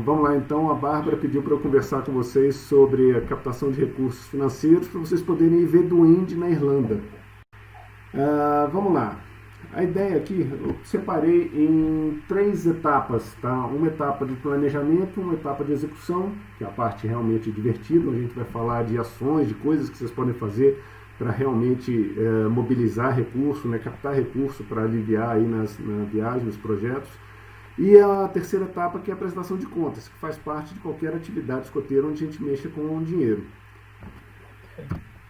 vamos lá então. A Bárbara pediu para eu conversar com vocês sobre a captação de recursos financeiros para vocês poderem ver Duende na Irlanda. Vamos lá. A ideia aqui eu separei em 3 etapas, tá? Uma etapa de planejamento, uma etapa de execução, que é a parte realmente divertida, onde a gente vai falar de ações, de coisas que vocês podem fazer para realmente mobilizar recurso, né? Captar recurso para aliviar aí na viagem, nos projetos. E a terceira etapa, que é a apresentação de contas, que faz parte de qualquer atividade escoteira onde a gente mexa com o dinheiro.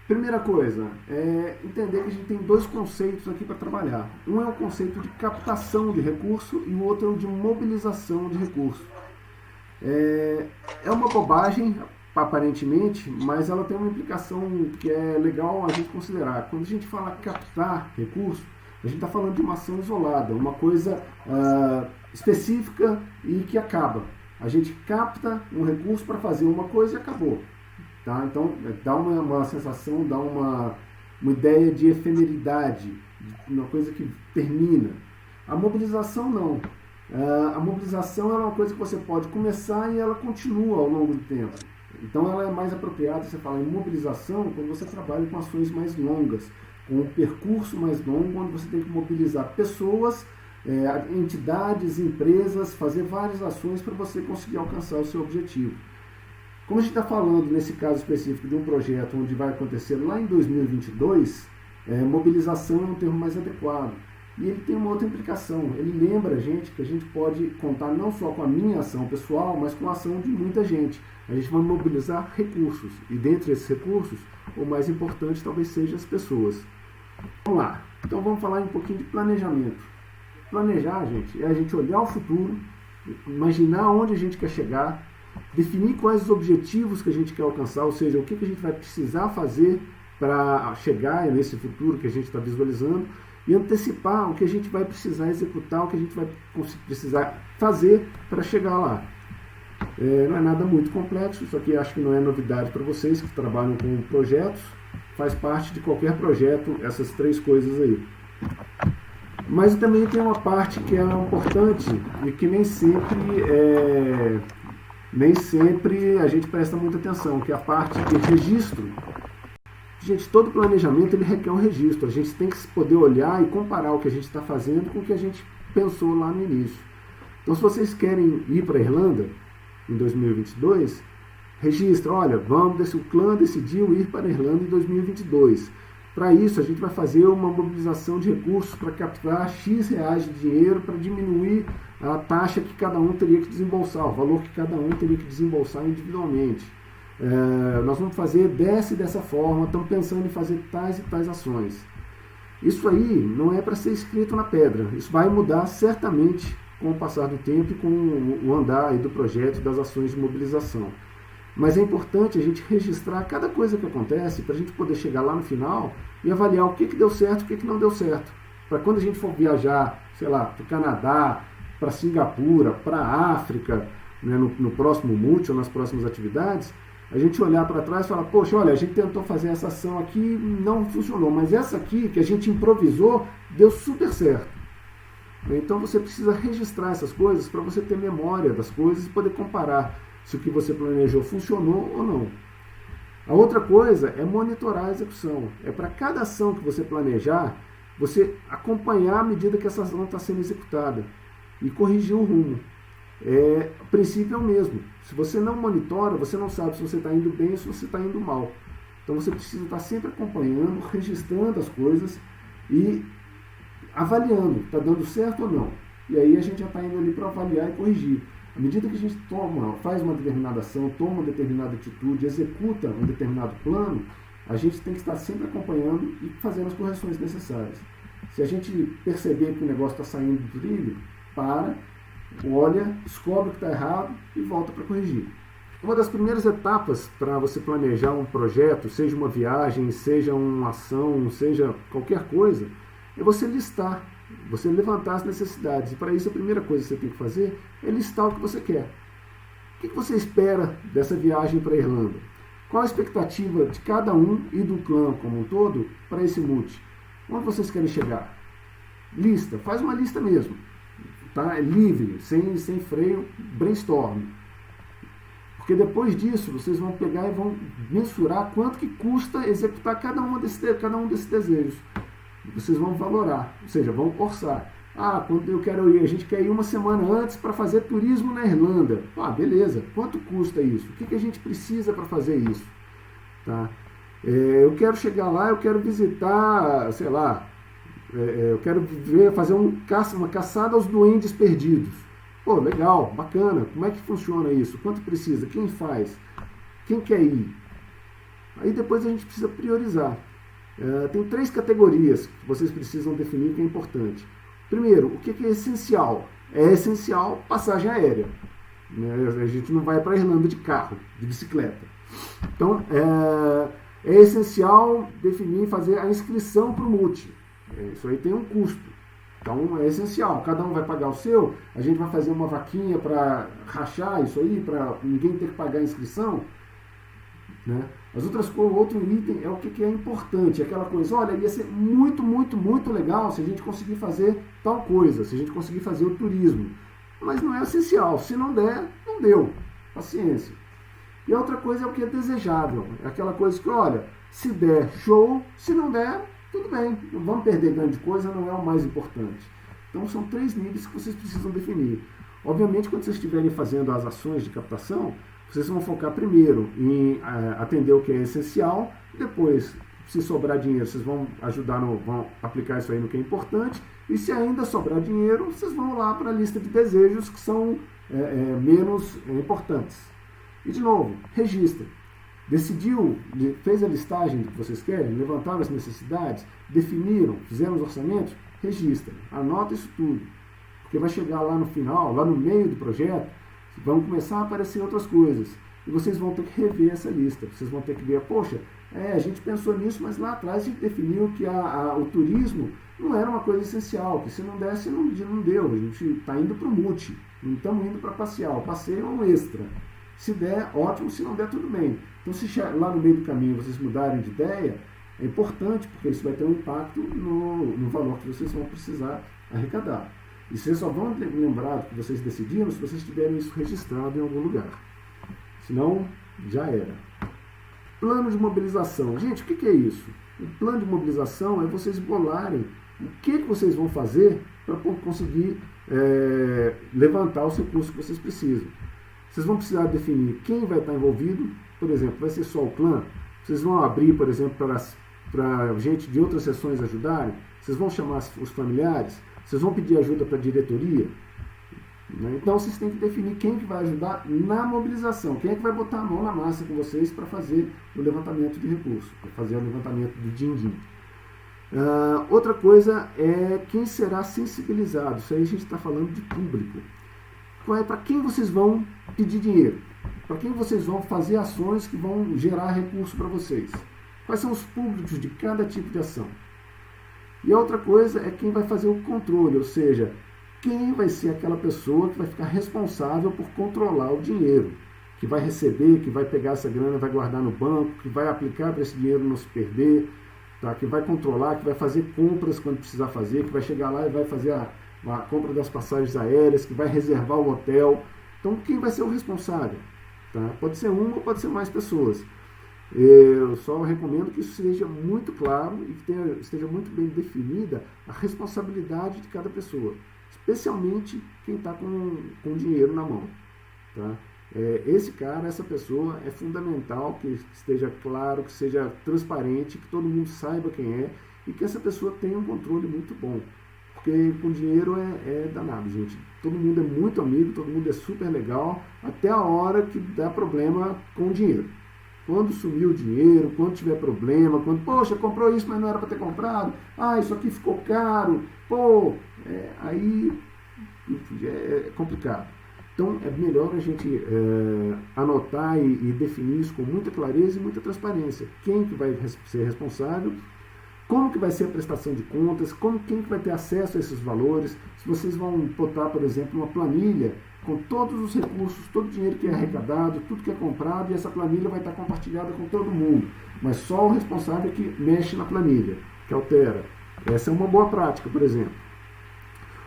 Primeira coisa, é entender que a gente tem 2 conceitos aqui para trabalhar. Um é o conceito de captação de recurso e o outro é o de mobilização de recurso. É uma bobagem, aparentemente, mas ela tem uma implicação que é legal a gente considerar. Quando a gente fala captar recurso, a gente está falando de uma ação isolada, uma coisa específica e que acaba. A gente capta um recurso para fazer uma coisa e acabou. Tá? Então, dá uma sensação, dá uma ideia de efemeridade, uma coisa que termina. A mobilização não. A mobilização é uma coisa que você pode começar e ela continua ao longo do tempo. Então, ela é mais apropriada, você fala em mobilização, quando você trabalha com ações mais longas, com um percurso mais longo, onde você tem que mobilizar pessoas, entidades, empresas, fazer várias ações para você conseguir alcançar o seu objetivo. Como a gente está falando, nesse caso específico, de um projeto onde vai acontecer lá em 2022, mobilização é um termo mais adequado. E ele tem uma outra implicação. Ele lembra a gente que a gente pode contar não só com a minha ação pessoal, mas com a ação de muita gente. A gente vai mobilizar recursos. E dentre esses recursos, o mais importante talvez seja as pessoas. Vamos lá. Então vamos falar um pouquinho de planejamento. Planejar, gente, é a gente olhar o futuro, imaginar onde a gente quer chegar, definir quais os objetivos que a gente quer alcançar, ou seja, o que a gente vai precisar fazer para chegar nesse futuro que a gente está visualizando, e antecipar o que a gente vai precisar executar, o que a gente vai precisar fazer para chegar lá. Não é nada muito complexo, isso aqui acho que não é novidade para vocês que trabalham com projetos, faz parte de qualquer projeto essas 3 coisas aí. Mas também tem uma parte que é importante e que nem sempre a gente presta muita atenção, que é a parte de registro. Gente, todo planejamento ele requer um registro. A gente tem que poder olhar e comparar o que a gente está fazendo com o que a gente pensou lá no início. Então, se vocês querem ir para a Irlanda em 2022, registra, olha, o clã decidiu ir para a Irlanda em 2022. Para isso, a gente vai fazer uma mobilização de recursos para captar X reais de dinheiro para diminuir a taxa que cada um teria que desembolsar, o valor que cada um teria que desembolsar individualmente. Nós vamos fazer dessa forma, estamos pensando em fazer tais e tais ações. Isso aí não é para ser escrito na pedra, isso vai mudar certamente com o passar do tempo e com o andar aí do projeto das ações de mobilização. Mas é importante a gente registrar cada coisa que acontece para a gente poder chegar lá no final e avaliar o que deu certo e o que não deu certo. Para quando a gente for viajar, sei lá, para o Canadá, para Singapura, para a África, né, no próximo multi ou nas próximas atividades, a gente olhar para trás e falar, poxa, olha, a gente tentou fazer essa ação aqui, não funcionou, mas essa aqui que a gente improvisou deu super certo. Então você precisa registrar essas coisas para você ter memória das coisas e poder comparar se o que você planejou funcionou ou não. A outra coisa é monitorar a execução. É para cada ação que você planejar, você acompanhar à medida que essa ação está sendo executada e corrigir o rumo. O princípio é o mesmo. Se você não monitora, você não sabe se você está indo bem ou se você está indo mal. Então você precisa estar sempre acompanhando, registrando as coisas e avaliando, está dando certo ou não. E aí a gente já está indo ali para avaliar e corrigir. À medida que a gente faz uma determinada ação, toma uma determinada atitude, executa um determinado plano, a gente tem que estar sempre acompanhando e fazendo as correções necessárias. Se a gente perceber que o negócio está saindo do trilho, olha, descobre o que está errado e volta para corrigir. Uma das primeiras etapas para você planejar um projeto, seja uma viagem, seja uma ação, seja qualquer coisa, é você listar, você levantar as necessidades. E para isso a primeira coisa que você tem que fazer é listar o que você quer. O que você espera dessa viagem para a Irlanda? Qual a expectativa de cada um e do clã como um todo para esse multi? Onde vocês querem chegar? Lista, faz uma lista mesmo. Tá? É livre, sem freio, brainstorm. Porque depois disso, vocês vão pegar e vão mensurar quanto que custa executar cada um desses desejos. Vocês vão valorar, ou seja, vão orçar. Quando eu quero ir, a gente quer ir uma semana antes para fazer turismo na Irlanda. Beleza, quanto custa isso? O que a gente precisa para fazer isso? Tá? Eu quero chegar lá, eu quero visitar, sei lá, eu quero fazer uma caçada aos duendes perdidos. Legal, bacana, como é que funciona isso? Quanto precisa? Quem faz? Quem quer ir? Aí depois a gente precisa priorizar. Tem 3 categorias que vocês precisam definir que é importante. Primeiro, o que é essencial? É essencial passagem aérea. A gente não vai para a Irlanda de carro, de bicicleta. Então, é essencial definir, fazer a inscrição para o MUT. Isso aí tem um custo. Então, é essencial. Cada um vai pagar o seu. A gente vai fazer uma vaquinha para rachar isso aí, para ninguém ter que pagar a inscrição. Né? Outro item é o que é importante, aquela coisa, olha, ia ser muito, muito, muito legal se a gente conseguir fazer tal coisa, se a gente conseguir fazer o turismo, mas não é essencial, se não der, não deu, paciência. E a outra coisa é o que é desejável, é aquela coisa que, olha, se der, show, se não der, tudo bem, não vamos perder grande coisa, não é o mais importante. Então são 3 níveis que vocês precisam definir. Obviamente, quando vocês estiverem fazendo as ações de captação, vocês vão focar primeiro em atender o que é essencial, depois, se sobrar dinheiro, vocês vão vão aplicar isso aí no que é importante, e se ainda sobrar dinheiro, vocês vão lá para a lista de desejos que são menos importantes. E de novo, registra. Decidiu, fez a listagem do que vocês querem, levantaram as necessidades, definiram, fizeram os orçamentos, registra, anota isso tudo. Porque vai chegar lá no final, lá no meio do projeto, vão começar a aparecer outras coisas. E vocês vão ter que rever essa lista. Vocês vão ter que ver, poxa, a gente pensou nisso, mas lá atrás a gente definiu que o turismo não era uma coisa essencial, que se não desse, não deu. A gente está indo para o MUT, não estamos indo para passear. O passeio é um extra. Se der, ótimo, se não der, tudo bem. Então, se lá no meio do caminho vocês mudarem de ideia, é importante, porque isso vai ter um impacto no valor que vocês vão precisar arrecadar. E vocês só vão lembrar do que vocês decidiram se vocês tiverem isso registrado em algum lugar. Senão, já era. Plano de mobilização. Gente, o que é isso? O plano de mobilização é vocês bolarem o que vocês vão fazer para conseguir levantar os recursos que vocês precisam. Vocês vão precisar definir quem vai estar envolvido. Por exemplo, vai ser só o clã? Vocês vão abrir, por exemplo, para gente de outras seções ajudarem? Vocês vão chamar os familiares? Vocês vão pedir ajuda para a diretoria? Então vocês têm que definir quem que vai ajudar na mobilização, quem é que vai botar a mão na massa com vocês para fazer o levantamento de recursos, para fazer o levantamento do din-din. Outra coisa é quem será sensibilizado. Isso aí a gente está falando de público. Para quem vocês vão pedir dinheiro? Para quem vocês vão fazer ações que vão gerar recurso para vocês? Quais são os públicos de cada tipo de ação? E a outra coisa é quem vai fazer o controle, ou seja, quem vai ser aquela pessoa que vai ficar responsável por controlar o dinheiro, que vai receber, que vai pegar essa grana, vai guardar no banco, que vai aplicar para esse dinheiro não se perder, tá? Que vai controlar, que vai fazer compras quando precisar fazer, que vai chegar lá e vai fazer a compra das passagens aéreas, que vai reservar o hotel. Então, quem vai ser o responsável? Tá? Pode ser uma ou pode ser mais pessoas. Eu só recomendo que isso seja muito claro e que esteja muito bem definida a responsabilidade de cada pessoa, especialmente quem está com dinheiro na mão. Tá? Esse cara, essa pessoa, é fundamental que esteja claro, que seja transparente, que todo mundo saiba quem é e que essa pessoa tenha um controle muito bom. Porque com dinheiro é danado, gente. Todo mundo é muito amigo, todo mundo é super legal, até a hora que dá problema com o dinheiro. Quando sumiu o dinheiro, quando tiver problema, poxa, comprou isso, mas não era para ter comprado, isso aqui ficou caro, aí é complicado. Então é melhor a gente anotar e definir isso com muita clareza e muita transparência. Quem que vai ser responsável, como que vai ser a prestação de contas, quem que vai ter acesso a esses valores, se vocês vão botar, por exemplo, uma planilha com todos os recursos, todo o dinheiro que é arrecadado, tudo que é comprado, e essa planilha vai estar compartilhada com todo mundo. Mas só o responsável é que mexe na planilha, que altera. Essa é uma boa prática, por exemplo.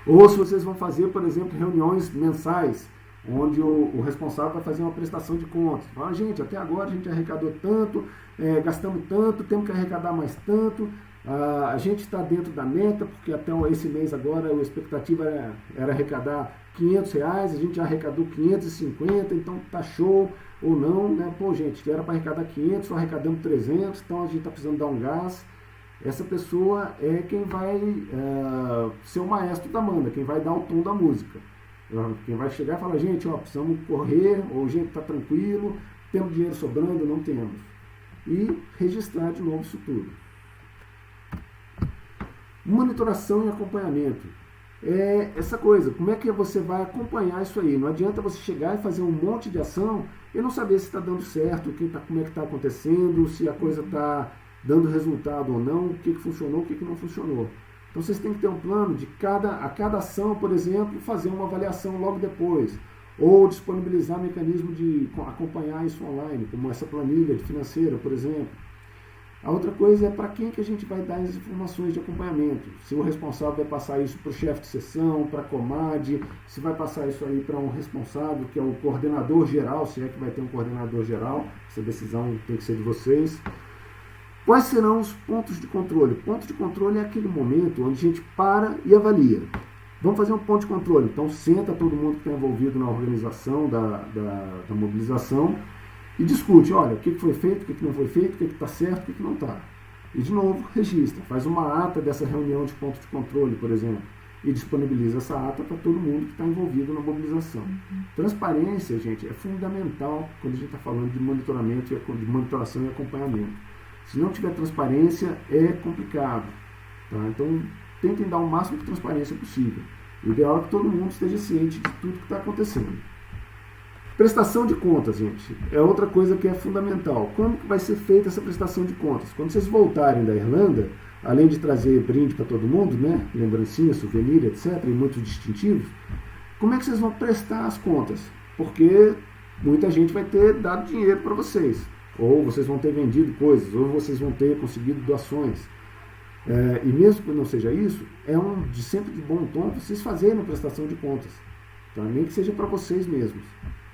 Ou se vocês vão fazer, por exemplo, reuniões mensais, onde o responsável vai fazer uma prestação de contas. Fala, gente, até agora a gente arrecadou tanto, gastamos tanto, temos que arrecadar mais tanto, a gente está dentro da meta, porque até esse mês agora a expectativa era arrecadar R$500, a gente já arrecadou 550, então tá show, ou não, né? Pô, gente, era para arrecadar 500, só arrecadamos 300, então a gente está precisando dar um gás. Essa pessoa é quem vai ser o maestro da banda, quem vai dar o tom da música. Quem vai chegar e falar, gente, ó, precisamos correr, ou gente, está tranquilo, temos dinheiro sobrando, não temos. E registrar de novo isso tudo. Monitoração e acompanhamento. É essa coisa, como é que você vai acompanhar isso aí? Não adianta você chegar e fazer um monte de ação e não saber se está dando certo, como é que está acontecendo, se a coisa está dando resultado ou não, o que funcionou, o que não funcionou. Então vocês têm que ter um plano de a cada ação, por exemplo, fazer uma avaliação logo depois, ou disponibilizar mecanismo de acompanhar isso online, como essa planilha financeira, por exemplo. A outra coisa é para quem que a gente vai dar as informações de acompanhamento. Se o responsável vai passar isso para o chefe de seção, para a Comad, se vai passar isso aí para um responsável, que é o coordenador geral, se é que vai ter um coordenador geral, essa decisão tem que ser de vocês. Quais serão os pontos de controle? Ponto de controle é aquele momento onde a gente para e avalia. Vamos fazer um ponto de controle. Então senta todo mundo que está envolvido na organização da mobilização e discute, olha, o que foi feito, o que não foi feito, o que está certo, o que não está. E, de novo, registra, faz uma ata dessa reunião de ponto de controle, por exemplo, e disponibiliza essa ata para todo mundo que está envolvido na mobilização. Transparência, gente, é fundamental quando a gente está falando de monitoramento, de monitoração e acompanhamento. Se não tiver transparência, é complicado. Tá? Então, tentem dar o máximo de transparência possível. O ideal é que todo mundo esteja ciente de tudo que está acontecendo. Prestação de contas, gente, é outra coisa que é fundamental. Como que vai ser feita essa prestação de contas? Quando vocês voltarem da Irlanda, além de trazer brinde para todo mundo, né, lembrancinha, souvenir, etc., e muitos distintivos, como é que vocês vão prestar as contas? Porque muita gente vai ter dado dinheiro para vocês, ou vocês vão ter vendido coisas, ou vocês vão ter conseguido doações. E mesmo que não seja isso, é sempre de bom tom vocês fazerem a prestação de contas, tá? Nem que seja para vocês mesmos.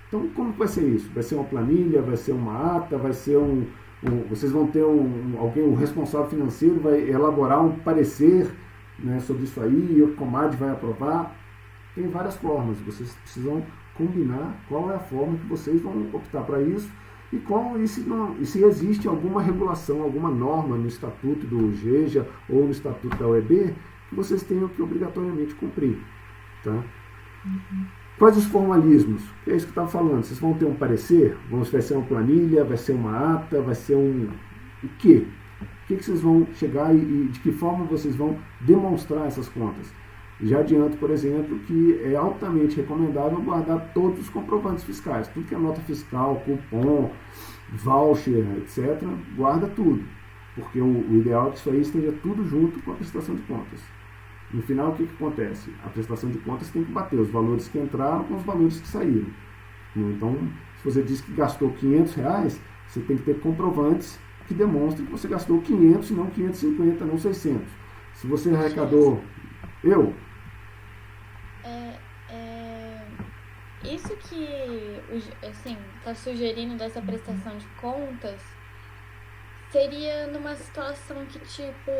Então, como vai ser isso? Vai ser uma planilha, vai ser uma ata, vai ser vocês vão ter um responsável financeiro, vai elaborar um parecer, né, sobre isso aí, e o Comad vai aprovar. Tem várias formas, vocês precisam combinar qual é a forma que vocês vão optar para isso e se existe alguma regulação, alguma norma no estatuto do GEJA ou no estatuto da OEB que vocês tenham que obrigatoriamente cumprir. Tá? Quais os formalismos? É isso que eu estava falando. Vocês vão ter um parecer? Vai ser uma planilha? Vai ser uma ata? Vai ser o quê? O que vocês vão chegar e de que forma vocês vão demonstrar essas contas? Já adianto, por exemplo, que é altamente recomendável guardar todos os comprovantes fiscais. Tudo que é nota fiscal, cupom, voucher, etc. Guarda tudo. Porque o ideal é que isso aí esteja tudo junto com a prestação de contas. No final, o que acontece? A prestação de contas tem que bater os valores que entraram com os valores que saíram. Então, se você diz que gastou R$500, você tem que ter comprovantes que demonstrem que você gastou 500, não 550, não 600. Se você arrecadou... Isso que assim, está sugerindo dessa prestação de contas seria numa situação que, tipo...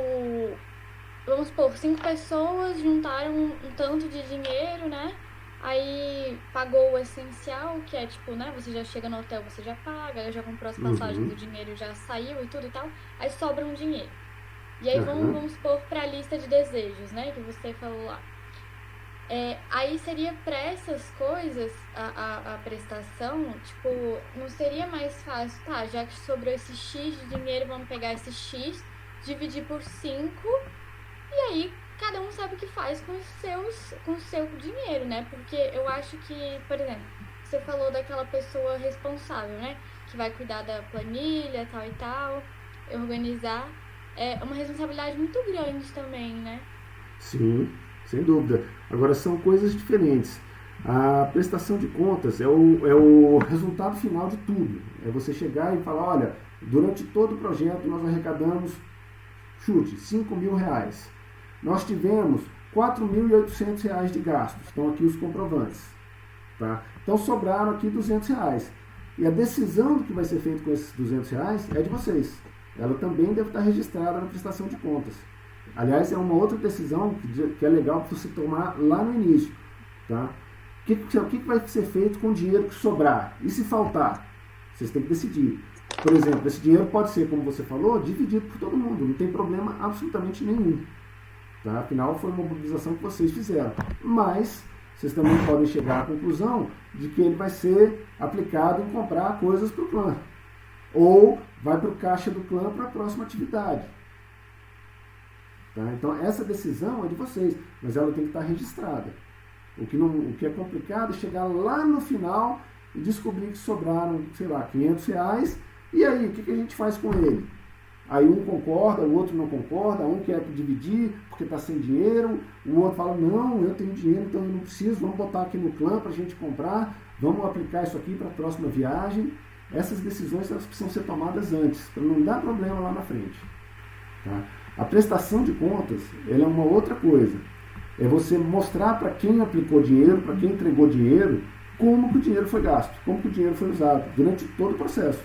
Vamos supor, 5 pessoas juntaram um tanto de dinheiro, né? Aí pagou o essencial, que é tipo, né? Você já chega no hotel, você já paga, já comprou as passagens, o dinheiro já saiu e tudo e tal. Aí sobra um dinheiro. E aí vamos supor para a lista de desejos, né? Que você falou lá. Aí seria para essas coisas a prestação, tipo, não seria mais fácil, tá? Já que sobrou esse X de dinheiro, vamos pegar esse X, dividir por 5. E aí, cada um sabe o que faz com o seu dinheiro, né? Porque eu acho que, por exemplo, você falou daquela pessoa responsável, né? Que vai cuidar da planilha, tal e tal, organizar. É uma responsabilidade muito grande também, né? Sim, sem dúvida. Agora, são coisas diferentes. A prestação de contas é o resultado final de tudo. É você chegar e falar, olha, durante todo o projeto nós arrecadamos, chute, R$5.000. Nós tivemos R$4.800 de gastos. Estão aqui os comprovantes. Tá? Então sobraram aqui R$200. E a decisão do que vai ser feito com esses R$200 é de vocês. Ela também deve estar registrada na prestação de contas. Aliás, é uma outra decisão que é legal para você tomar lá no início. Tá? O que vai ser feito com o dinheiro que sobrar? E se faltar? Vocês têm que decidir. Por exemplo, esse dinheiro pode ser, como você falou, dividido por todo mundo. Não tem problema absolutamente nenhum. Tá? Afinal, foi uma mobilização que vocês fizeram. Mas vocês também podem chegar à conclusão de que ele vai ser aplicado em comprar coisas para o clã. Ou vai para o caixa do clã para a próxima atividade. Tá? Então, essa decisão é de vocês, mas ela tem que estar registrada. O que é complicado é chegar lá no final e descobrir que sobraram, sei lá, R$500. E aí, o que a gente faz com ele? Aí um concorda, o outro não concorda, um quer dividir porque está sem dinheiro, o outro fala, não, eu tenho dinheiro, então eu não preciso, vamos botar aqui no clã para a gente comprar, vamos aplicar isso aqui para a próxima viagem. Essas decisões elas precisam ser tomadas antes, para não dar problema lá na frente. Tá? A prestação de contas ela é uma outra coisa. É você mostrar para quem aplicou dinheiro, para quem entregou dinheiro, como que o dinheiro foi gasto, como que o dinheiro foi usado, durante todo o processo.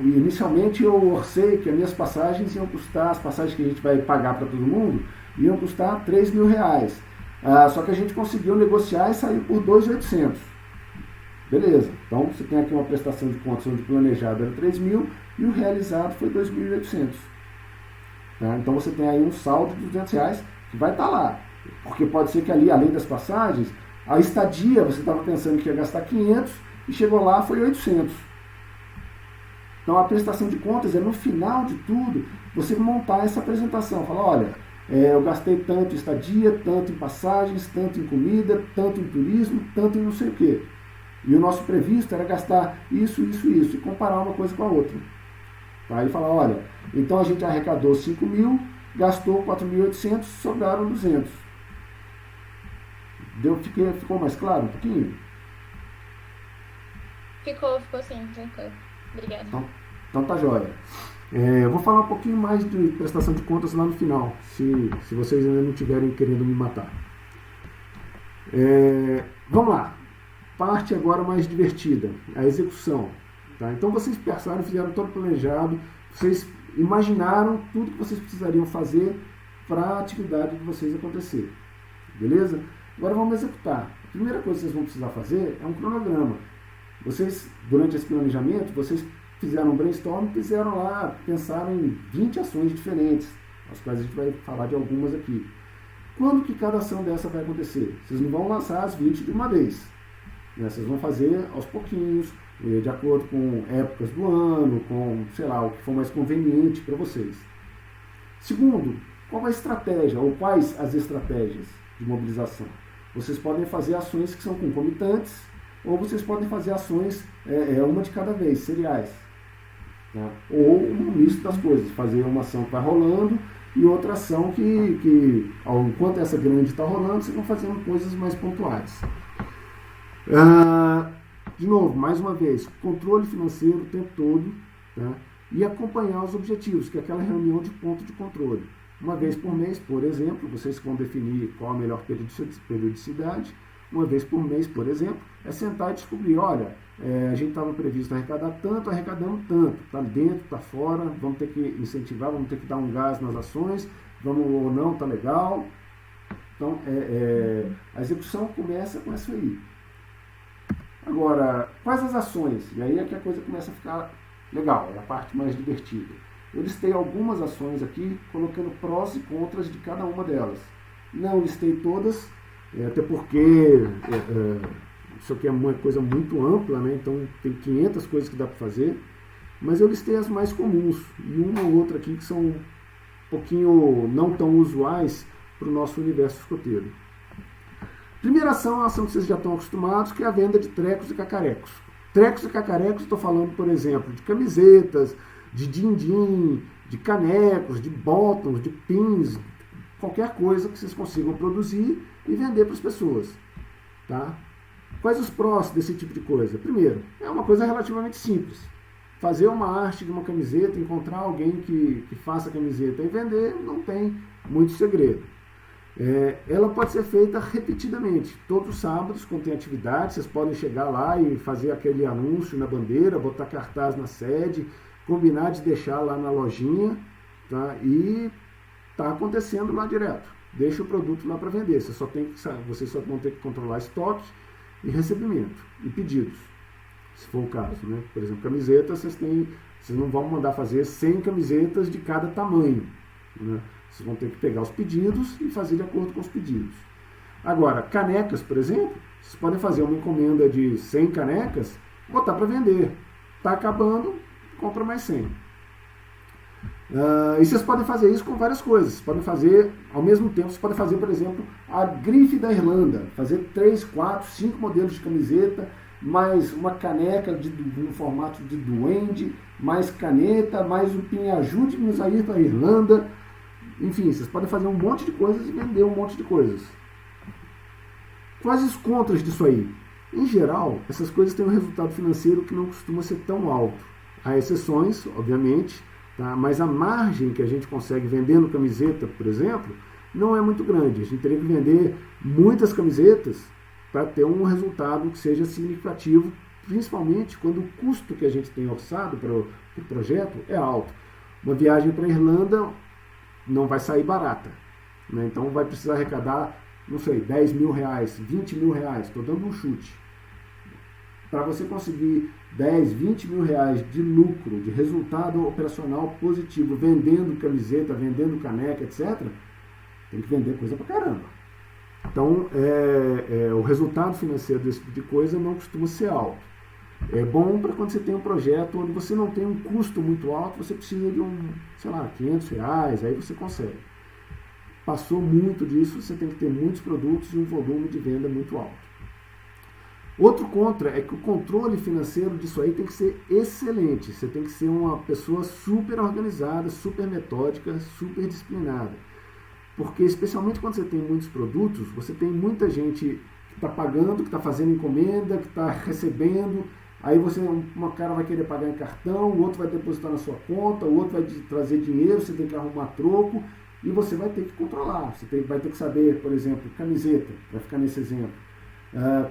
Inicialmente eu orcei que as minhas passagens iam custar, as passagens que a gente vai pagar para todo mundo, iam custar R$3.000. Só que a gente conseguiu negociar e saiu por R$2.800. Beleza, então você tem aqui uma prestação de contas onde o planejado era 3.000 e o realizado foi 2.800. Tá? Então você tem aí um saldo de R$200 que vai estar lá. Porque pode ser que ali, além das passagens, a estadia, você estava pensando que ia gastar 500 e chegou lá foi 800. Então a prestação de contas é no final de tudo, você montar essa apresentação. Falar, olha, eu gastei tanto em estadia, tanto em passagens, tanto em comida, tanto em turismo, tanto em não sei o quê. E o nosso previsto era gastar isso, isso, isso, e comparar uma coisa com a outra. Tá? E falar, olha, então a gente arrecadou 5.000, gastou 4.800, sobraram 200. Ficou mais claro um pouquinho? Ficou sim, tranquilo. Obrigada. Então tá jóia. Eu vou falar um pouquinho mais de prestação de contas lá no final, se vocês ainda não estiverem querendo me matar. Vamos lá. Parte agora mais divertida, a execução. Tá? Então vocês pensaram, fizeram todo planejado, vocês imaginaram tudo que vocês precisariam fazer para a atividade de vocês acontecer. Beleza? Agora vamos executar. A primeira coisa que vocês vão precisar fazer é um cronograma. Vocês, durante esse planejamento, vocês fizeram um brainstorm, fizeram lá, pensaram em 20 ações diferentes, as quais a gente vai falar de algumas aqui. Quando que cada ação dessa vai acontecer? Vocês não vão lançar as 20 de uma vez. Vocês vão fazer aos pouquinhos, de acordo com épocas do ano, com, sei lá, o que for mais conveniente para vocês. Segundo, qual a estratégia, ou quais as estratégias de mobilização? Vocês podem fazer ações que são concomitantes, ou vocês podem fazer ações, uma de cada vez, seriais. Tá? Ou um misto das coisas, fazer uma ação que vai rolando e outra ação que enquanto essa grande está rolando, vocês vão fazendo coisas mais pontuais. De novo, mais uma vez, controle financeiro o tempo todo, tá? E acompanhar os objetivos, que é aquela reunião de ponto de controle. Uma vez por mês, por exemplo, vocês vão definir qual a melhor periodicidade. Uma vez por mês, por exemplo, é sentar e descobrir, olha, a gente estava previsto arrecadar tanto, arrecadamos tanto, está dentro, está fora, vamos ter que incentivar, vamos ter que dar um gás nas ações, vamos ou não, está legal. Então, a execução começa com isso aí. Agora, quais as ações? E aí é que a coisa começa a ficar legal, é a parte mais divertida. Eu listei algumas ações aqui, colocando prós e contras de cada uma delas. Não listei todas, até porque isso aqui é uma coisa muito ampla, né? Então tem 500 coisas que dá para fazer, mas eu listei as mais comuns e uma ou outra aqui que são um pouquinho não tão usuais para o nosso universo escoteiro. Primeira ação é uma ação que vocês já estão acostumados, que é a venda de trecos e cacarecos. Trecos e cacarecos, estou falando, por exemplo, de camisetas, de din-din, de canecos, de bottoms, de pins, qualquer coisa que vocês consigam produzir e vender para as pessoas. Tá? Quais os prós desse tipo de coisa? Primeiro, é uma coisa relativamente simples. Fazer uma arte de uma camiseta, encontrar alguém que faça a camiseta e vender, não tem muito segredo. ela pode ser feita repetidamente. Todos os sábados, quando tem atividade, vocês podem chegar lá e fazer aquele anúncio na bandeira, botar cartaz na sede, combinar de deixar lá na lojinha, tá? E está acontecendo lá direto. Deixa o produto lá para vender. Vocês só vão ter que controlar estoque e recebimento e pedidos, se for o caso, né? Por exemplo, camisetas, vocês não vão mandar fazer 100 camisetas de cada tamanho, né? Vocês vão ter que pegar os pedidos e fazer de acordo com os pedidos. Agora, canecas, por exemplo, vocês podem fazer uma encomenda de 100 canecas, botar para vender. Está acabando, compra mais 100. E vocês podem fazer isso com várias coisas. Vocês podem fazer, ao mesmo tempo, vocês podem fazer, por exemplo, a grife da Irlanda. Fazer 3, 4, 5 modelos de camiseta, mais uma caneca no formato de duende, mais caneta, mais um pin ajude-nos a ir para a Irlanda. Enfim, vocês podem fazer um monte de coisas e vender um monte de coisas. Quais os contras disso aí? Em geral, essas coisas têm um resultado financeiro que não costuma ser tão alto. Há exceções, obviamente, tá? Mas a margem que a gente consegue vendendo camiseta, por exemplo, não é muito grande. A gente teria que vender muitas camisetas para ter um resultado que seja significativo, principalmente quando o custo que a gente tem orçado para o projeto é alto. Uma viagem para a Irlanda não vai sair barata, né? Então vai precisar arrecadar, não sei, 10 mil reais, 20 mil reais, estou dando um chute. Para você conseguir 10, 20 mil reais de lucro, de resultado operacional positivo, vendendo camiseta, vendendo caneca, etc., tem que vender coisa pra caramba. Então, o resultado financeiro desse tipo de coisa não costuma ser alto. É bom para quando você tem um projeto onde você não tem um custo muito alto, você precisa de sei lá, 500 reais, aí você consegue. Passou muito disso, você tem que ter muitos produtos e um volume de venda muito alto. Outro contra é que o controle financeiro disso aí tem que ser excelente. Você tem que ser uma pessoa super organizada, super metódica, super disciplinada. Porque, especialmente quando você tem muitos produtos, você tem muita gente que está pagando, que está fazendo encomenda, que está recebendo. Aí uma cara vai querer pagar em cartão, o outro vai depositar na sua conta, o outro vai trazer dinheiro, você tem que arrumar troco e você vai ter que controlar. Você vai ter que saber, por exemplo, camiseta, vai ficar nesse exemplo.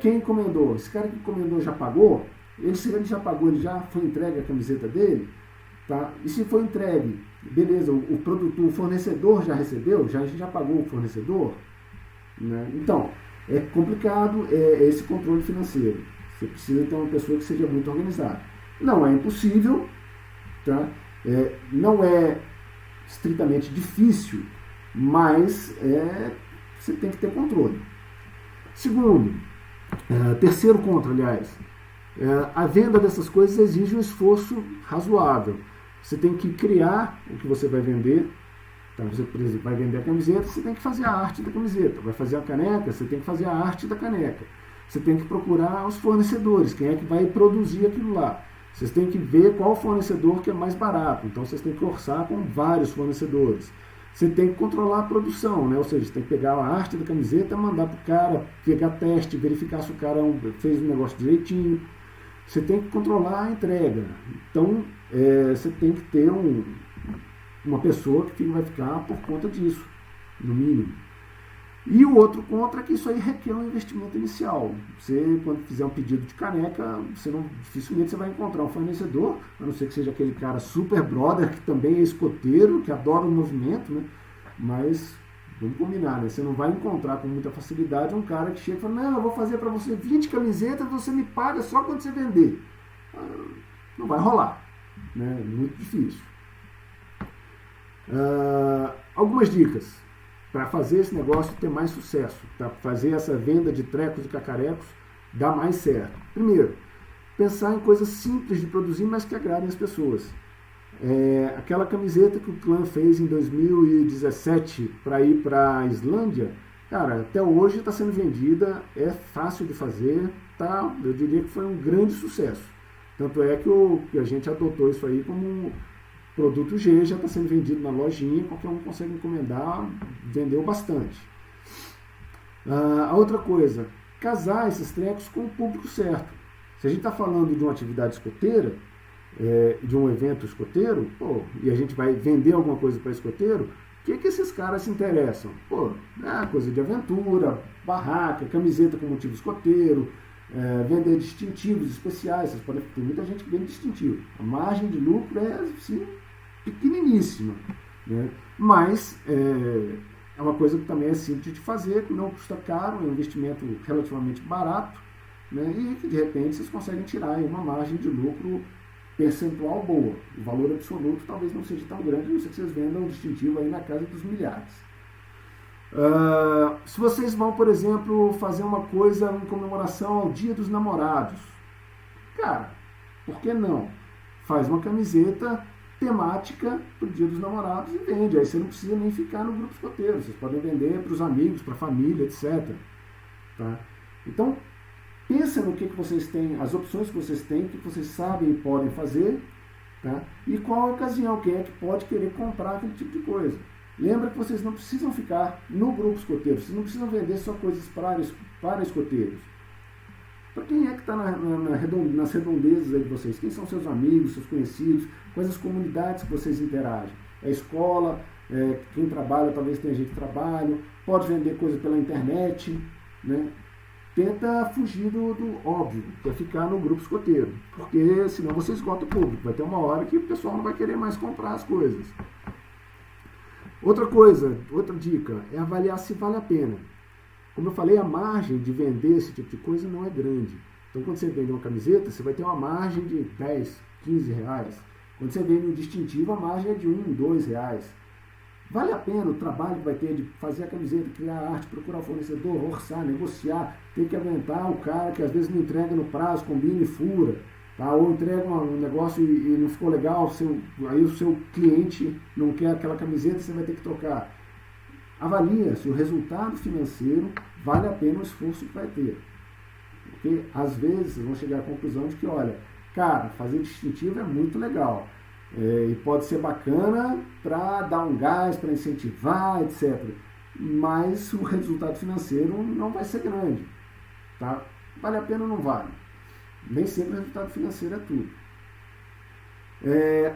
Quem encomendou? Esse cara que encomendou já pagou? Se ele já pagou, ele já foi entregue a camiseta dele? Tá? E se foi entregue, beleza, o fornecedor já recebeu? A gente já pagou o fornecedor? Né? Então, é complicado esse controle financeiro. Você precisa ter uma pessoa que seja muito organizada. Não é impossível, tá? Não é estritamente difícil, mas você tem que ter controle. Segundo, terceiro contra, aliás, a venda dessas coisas exige um esforço razoável. Você tem que criar o que você vai vender. Então, você, por exemplo, vai vender a camiseta, você tem que fazer a arte da camiseta. Vai fazer a caneca, você tem que fazer a arte da caneca. Você tem que procurar os fornecedores, quem é que vai produzir aquilo lá. Vocês têm que ver qual fornecedor que é mais barato. Então, vocês têm que orçar com vários fornecedores. Você tem que controlar a produção, né? Ou seja, você tem que pegar a arte da camiseta, mandar para o cara, pegar teste, verificar se o cara fez o negócio direitinho. Você tem que controlar a entrega. Então, você tem que ter uma pessoa que vai ficar por conta disso, no mínimo. E o outro contra é que isso aí requer um investimento inicial. Você, quando fizer um pedido de caneca, dificilmente você vai encontrar um fornecedor, a não ser que seja aquele cara super brother, que também é escoteiro, que adora o movimento, né? Mas, vamos combinar, né? Você não vai encontrar com muita facilidade um cara que chega e fala, não, eu vou fazer para você 20 camisetas, você me paga só quando você vender. Não vai rolar, né? Muito difícil. Algumas dicas para fazer esse negócio ter mais sucesso, para fazer essa venda de trecos e cacarecos dar mais certo. Primeiro, pensar em coisas simples de produzir, mas que agradem as pessoas. Aquela camiseta que o clã fez em 2017 para ir para a Islândia, cara, até hoje está sendo vendida, é fácil de fazer, tá? Eu diria que foi um grande sucesso. Tanto é que a gente adotou isso aí como um produto G, já está sendo vendido na lojinha, qualquer um consegue encomendar, vendeu bastante. A outra coisa, casar esses trecos com o público certo. Se a gente está falando de uma atividade escoteira, de um evento escoteiro, e a gente vai vender alguma coisa para escoteiro, que esses caras se interessam? Pô, coisa de aventura, barraca, camiseta com motivo escoteiro, vender distintivos especiais. Vocês podem, tem muita gente que vende distintivo. A margem de lucro é assim, pequeniníssima, né? Mas é uma coisa que também é simples de fazer, que não custa caro, é um investimento relativamente barato, né? E que de repente vocês conseguem tirar aí uma margem de lucro percentual boa. O valor absoluto talvez não seja tão grande, a não ser que vocês vendam um distintivo aí na casa dos milhares. Se vocês vão, por exemplo, fazer uma coisa em comemoração ao Dia dos Namorados, cara, por que não? Faz uma camiseta temática para o Dia dos Namorados e vende. Aí você não precisa nem ficar no grupo escoteiro. Vocês podem vender para os amigos, para a família, etc. Tá? Então, pensa no que vocês têm, as opções que vocês têm, o que vocês sabem e podem fazer, tá? E qual a ocasião, quem é que pode querer comprar aquele tipo de coisa. Lembra que vocês não precisam ficar no grupo escoteiro, vocês não precisam vender só coisas para escoteiros. Para quem é que está nas redondezas aí de vocês? Quem são seus amigos, seus conhecidos? Quais as comunidades que vocês interagem? É escola, quem trabalha, talvez tenha gente que trabalha, pode vender coisa pela internet, né? Tenta fugir do óbvio, que é ficar no grupo escoteiro, porque senão você esgota o público. Vai ter uma hora que o pessoal não vai querer mais comprar as coisas. Outra coisa, outra dica, é avaliar se vale a pena. Como eu falei, a margem de vender esse tipo de coisa não é grande. Então, quando você vende uma camiseta, você vai ter uma margem de 10, 15 reais. Quando você vende um distintivo, a margem é de 1, 2 reais. Vale a pena o trabalho que vai ter de fazer a camiseta, criar a arte, procurar o fornecedor, orçar, negociar, ter que aguentar o cara que às vezes não entrega no prazo, combina e fura, tá? Ou entrega um negócio e não ficou legal, aí o seu cliente não quer aquela camiseta, você vai ter que trocar. Avalia se o resultado financeiro vale a pena o esforço que vai ter. Porque às vezes vocês vão chegar à conclusão de que, olha, cara, fazer distintivo é muito legal. E pode ser bacana para dar um gás, para incentivar, etc. Mas o resultado financeiro não vai ser grande. Tá? Vale a pena ou não vale? Nem sempre o resultado financeiro é tudo.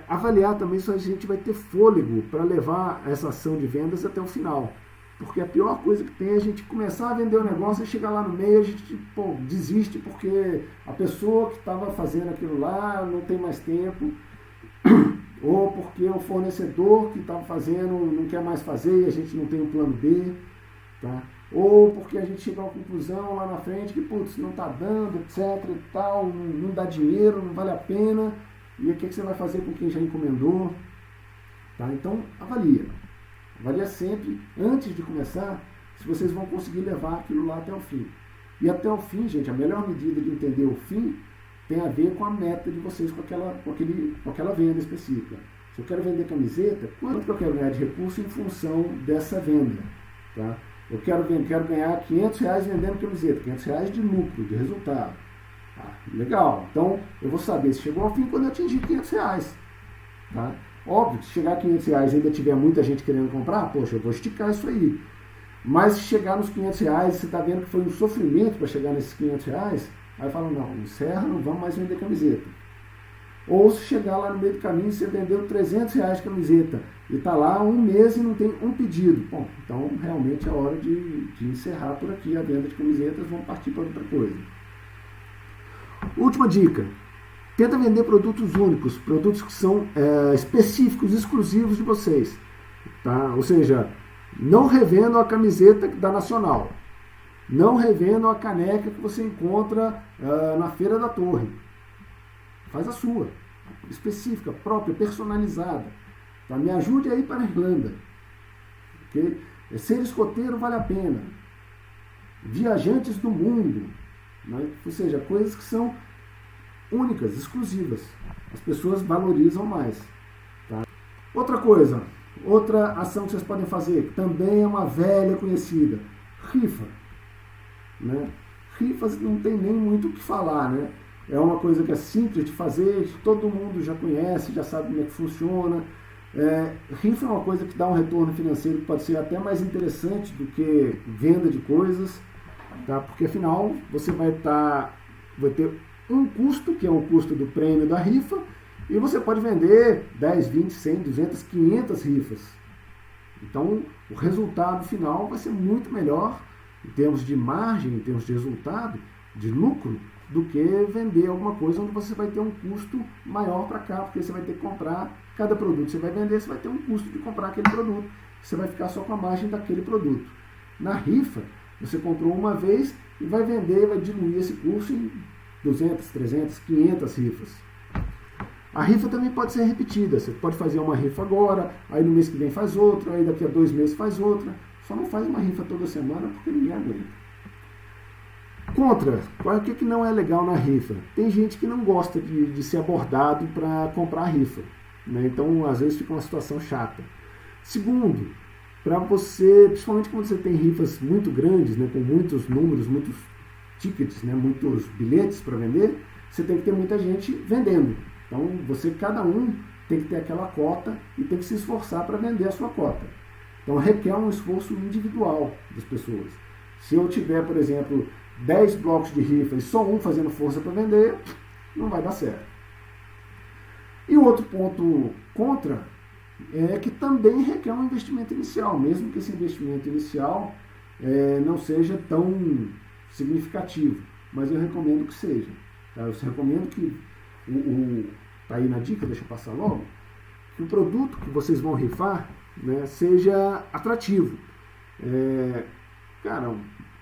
Avaliar também se a gente vai ter fôlego para levar essa ação de vendas até o final. Porque a pior coisa que tem é a gente começar a vender o negócio e chegar lá no meio, a gente desiste porque a pessoa que estava fazendo aquilo lá não tem mais tempo, ou porque o fornecedor que estava fazendo não quer mais fazer e a gente não tem um plano B, tá? Ou porque a gente chega a uma conclusão lá na frente que, putz, não está dando, etc e tal, não dá dinheiro, não vale a pena, e o que você vai fazer com quem já encomendou? Tá? Então, avalia. Avalia sempre, antes de começar, se vocês vão conseguir levar aquilo lá até o fim. E até o fim, gente, a melhor medida de entender o fim tem a ver com a meta de vocês com aquela venda específica. Se eu quero vender camiseta, quanto que eu quero ganhar de recurso em função dessa venda? Tá? Eu quero ganhar R$500 vendendo camiseta, R$500 de lucro, de resultado. Legal, então eu vou saber se chegou ao fim quando eu atingir R$500. Tá? Óbvio, se chegar a R$500 e ainda tiver muita gente querendo comprar, poxa, eu vou esticar isso aí. Mas se chegar nos R$500 e você está vendo que foi um sofrimento para chegar nesses R$500, aí fala, não, encerra, não vamos mais vender camiseta. Ou se chegar lá no meio do caminho e você vendeu R$300 de camiseta e está lá um mês e não tem um pedido. Bom, então realmente é hora de encerrar por aqui a venda de camisetas, vamos partir para outra coisa. Última dica. Tenta vender produtos únicos, produtos que são específicos, exclusivos de vocês. Tá? Ou seja, não revendo a camiseta da Nacional. Não revendo a caneca que você encontra na Feira da Torre. Faz a sua, específica, própria, personalizada. Tá? Me ajude aí para a Irlanda. Okay? Ser escoteiro vale a pena. Viajantes do mundo. Né? Ou seja, coisas que são únicas, exclusivas. As pessoas valorizam mais. Tá? Outra coisa, outra ação que vocês podem fazer, que também é uma velha conhecida, rifa. Né? Rifas não tem nem muito o que falar, né? É uma coisa que é simples de fazer, que todo mundo já conhece, já sabe como é que funciona. Rifa é uma coisa que dá um retorno financeiro que pode ser até mais interessante do que venda de coisas, tá? Porque afinal você vai ter um custo, que é o custo do prêmio da rifa, e você pode vender 10, 20, 100, 200, 500 rifas. Então, o resultado final vai ser muito melhor em termos de margem, em termos de resultado, de lucro, do que vender alguma coisa onde você vai ter um custo maior para cá, porque você vai ter que comprar cada produto que você vai vender, você vai ter um custo de comprar aquele produto. Você vai ficar só com a margem daquele produto. Na rifa, você comprou uma vez e vai vender, vai diluir esse custo em 200, 300, 500 rifas. A rifa também pode ser repetida. Você pode fazer uma rifa agora, aí no mês que vem faz outra, aí daqui a 2 meses faz outra. Só não faz uma rifa toda semana porque ninguém aguenta. Contra, o que não é legal na rifa? Tem gente que não gosta de ser abordado para comprar a rifa, né? Então, às vezes, fica uma situação chata. Segundo, para você, principalmente quando você tem rifas muito grandes, né, com muitos números, muitos tickets, né, muitos bilhetes para vender, você tem que ter muita gente vendendo. Então, cada um tem que ter aquela cota e tem que se esforçar para vender a sua cota. Então, requer um esforço individual das pessoas. Se eu tiver, por exemplo, 10 blocos de rifa e só um fazendo força para vender, não vai dar certo. E o outro ponto contra é que também requer um investimento inicial, mesmo que esse investimento inicial não seja tão significativo, mas eu recomendo que seja. Tá? Eu recomendo que, tá aí na dica, deixa eu passar logo, que o produto que vocês vão rifar, né, seja atrativo. Cara,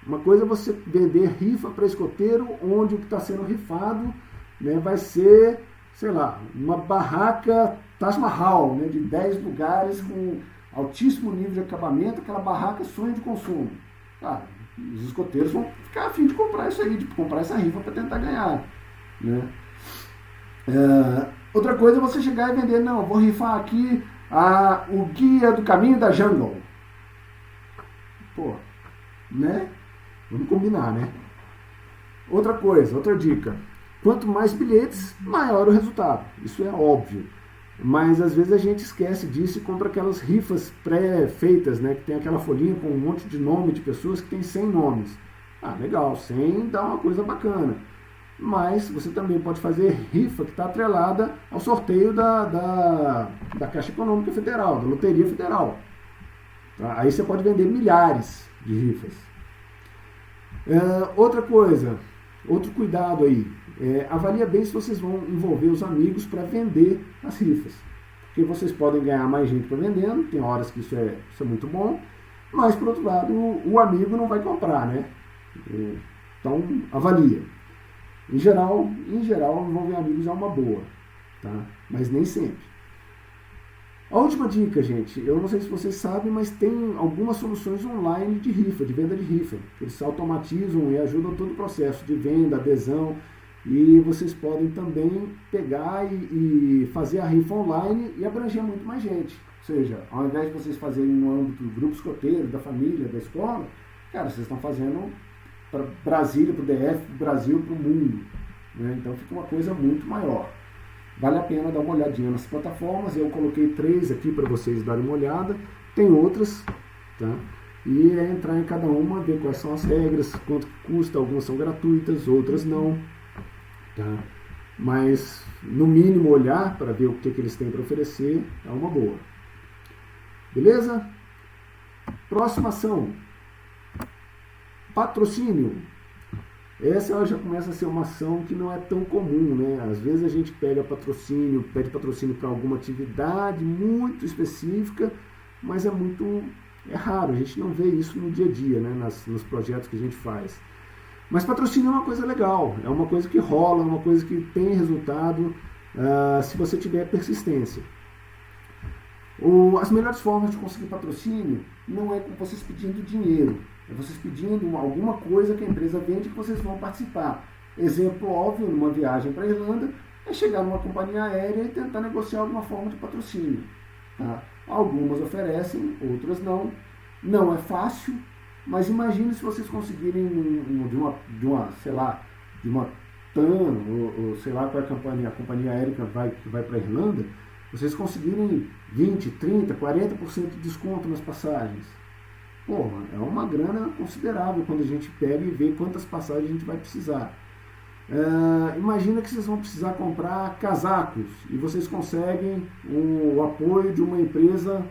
uma coisa é você vender rifa para escoteiro, onde o que está sendo rifado, né, vai ser, sei lá, uma barraca Taj Mahal, né, de 10 lugares com altíssimo nível de acabamento, aquela barraca sonho de consumo. Cara, os escoteiros vão ficar a fim de comprar isso aí, de comprar essa rifa para tentar ganhar. Né? Outra coisa é você chegar e vender, não, vou rifar aqui o Guia do Caminho da Jungle. Pô, né? Vamos combinar, né? Outra coisa, outra dica. Quanto mais bilhetes, maior o resultado. Isso é óbvio. Mas às vezes a gente esquece disso e compra aquelas rifas pré-feitas, né? Que tem aquela folhinha com um monte de nome de pessoas que tem 100 nomes. Ah, legal, 100 dá uma coisa bacana. Mas você também pode fazer rifa que está atrelada ao sorteio da Caixa Econômica Federal, da Loteria Federal. Tá? Aí você pode vender milhares de rifas. Outra coisa, outro cuidado aí, avalia bem se vocês vão envolver os amigos para vender as rifas, porque vocês podem ganhar mais gente para vendendo, tem horas que isso é muito bom, mas por outro lado o amigo não vai comprar, né? Então avalia. Em geral envolver amigos é uma boa, tá? Mas nem sempre. A última dica, gente, eu não sei se vocês sabem, mas tem algumas soluções online de rifa, de venda de rifa. Eles automatizam e ajudam todo o processo de venda, adesão, e vocês podem também pegar e fazer a rifa online e abranger muito mais gente. Ou seja, ao invés de vocês fazerem no âmbito do grupo escoteiro, da família, da escola, cara, vocês estão fazendo para Brasília, para o DF, para o Brasil, para o mundo. Né? Então fica uma coisa muito maior. Vale a pena dar uma olhadinha nas plataformas. Eu coloquei 3 aqui para vocês darem uma olhada. Tem outras, tá? E é entrar em cada uma, ver quais são as regras, quanto custa. Algumas são gratuitas, outras não. Tá? Mas, no mínimo, olhar para ver o que eles têm para oferecer é uma boa. Beleza? Próxima ação. Patrocínio. Essa já começa a ser uma ação que não é tão comum, né? Às vezes a gente pede patrocínio para alguma atividade muito específica, mas é raro, a gente não vê isso no dia a dia, né? Nos projetos que a gente faz. Mas patrocínio é uma coisa legal, é uma coisa que rola, é uma coisa que tem resultado, se você tiver persistência. As melhores formas de conseguir patrocínio não é com vocês pedindo dinheiro, é vocês pedindo alguma coisa que a empresa vende que vocês vão participar. Exemplo óbvio, numa viagem para a Irlanda, é chegar numa companhia aérea e tentar negociar alguma forma de patrocínio. Tá? Algumas oferecem, outras não. Não é fácil, mas imagine se vocês conseguirem de uma TAM, ou sei lá qual é a companhia aérea que vai para a Irlanda, vocês conseguirem 20, 30, 40% de desconto nas passagens. Porra, é uma grana considerável quando a gente pega e vê quantas passagens a gente vai precisar. Imagina que vocês vão precisar comprar casacos e vocês conseguem o apoio de uma empresa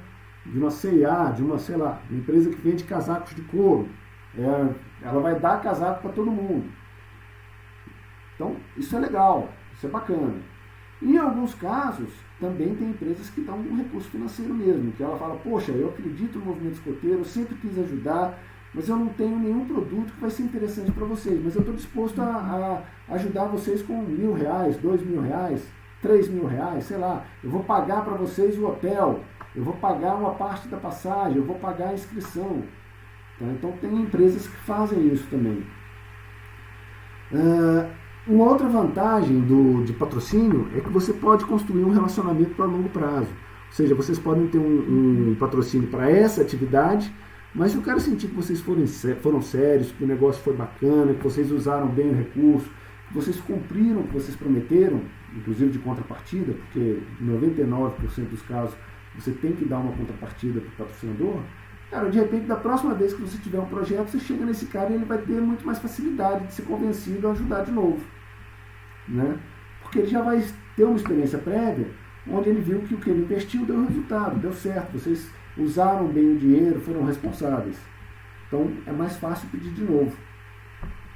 de uma C&A, de uma, sei lá, uma empresa que vende casacos de couro. Ela vai dar casaco para todo mundo. Então, isso é legal, isso é bacana. Em alguns casos, também tem empresas que dão um recurso financeiro mesmo, que ela fala, poxa, eu acredito no movimento escoteiro, eu sempre quis ajudar, mas eu não tenho nenhum produto que vai ser interessante para vocês, mas eu estou disposto a ajudar vocês com R$1.000, R$2.000, R$3.000, sei lá, eu vou pagar para vocês o hotel, eu vou pagar uma parte da passagem, eu vou pagar a inscrição. Tá? Então tem empresas que fazem isso também. Uma outra vantagem de patrocínio é que você pode construir um relacionamento para longo prazo. Ou seja, vocês podem ter um patrocínio para essa atividade, mas se o cara sentir que vocês foram sérios, que o negócio foi bacana, que vocês usaram bem o recurso, que vocês cumpriram o que vocês prometeram, inclusive de contrapartida, porque em 99% dos casos você tem que dar uma contrapartida para o patrocinador, cara, de repente, da próxima vez que você tiver um projeto, você chega nesse cara e ele vai ter muito mais facilidade de ser convencido a ajudar de novo. Né? Porque ele já vai ter uma experiência prévia onde ele viu que o que ele investiu deu resultado, deu certo, vocês usaram bem o dinheiro, foram responsáveis. Então é mais fácil pedir de novo.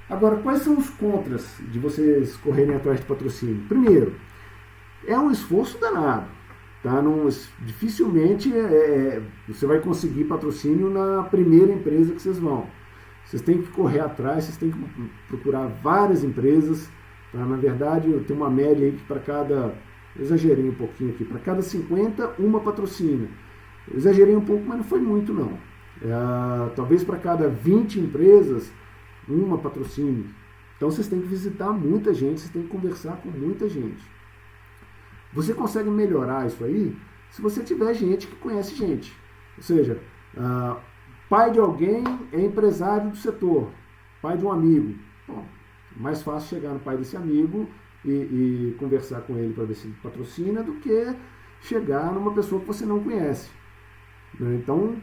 Agora, quais são os contras de vocês correrem atrás de patrocínio? Primeiro, é um esforço danado. Tá? Dificilmente você vai conseguir patrocínio na primeira empresa que vocês vão. Vocês têm que correr atrás, vocês têm que procurar várias empresas. Tá? Na verdade, eu tenho uma média aí que para cada... Eu exagerei um pouquinho aqui. Para cada 50, uma patrocina. Eu exagerei um pouco, mas não foi muito não. Talvez para cada 20 empresas, uma patrocine. Então vocês têm que visitar muita gente, vocês têm que conversar com muita gente. Você consegue melhorar isso aí se você tiver gente que conhece gente. Ou seja, pai de alguém é empresário do setor, pai de um amigo. Bom, mais fácil chegar no pai desse amigo e conversar com ele para ver se ele patrocina do que chegar numa pessoa que você não conhece. Então,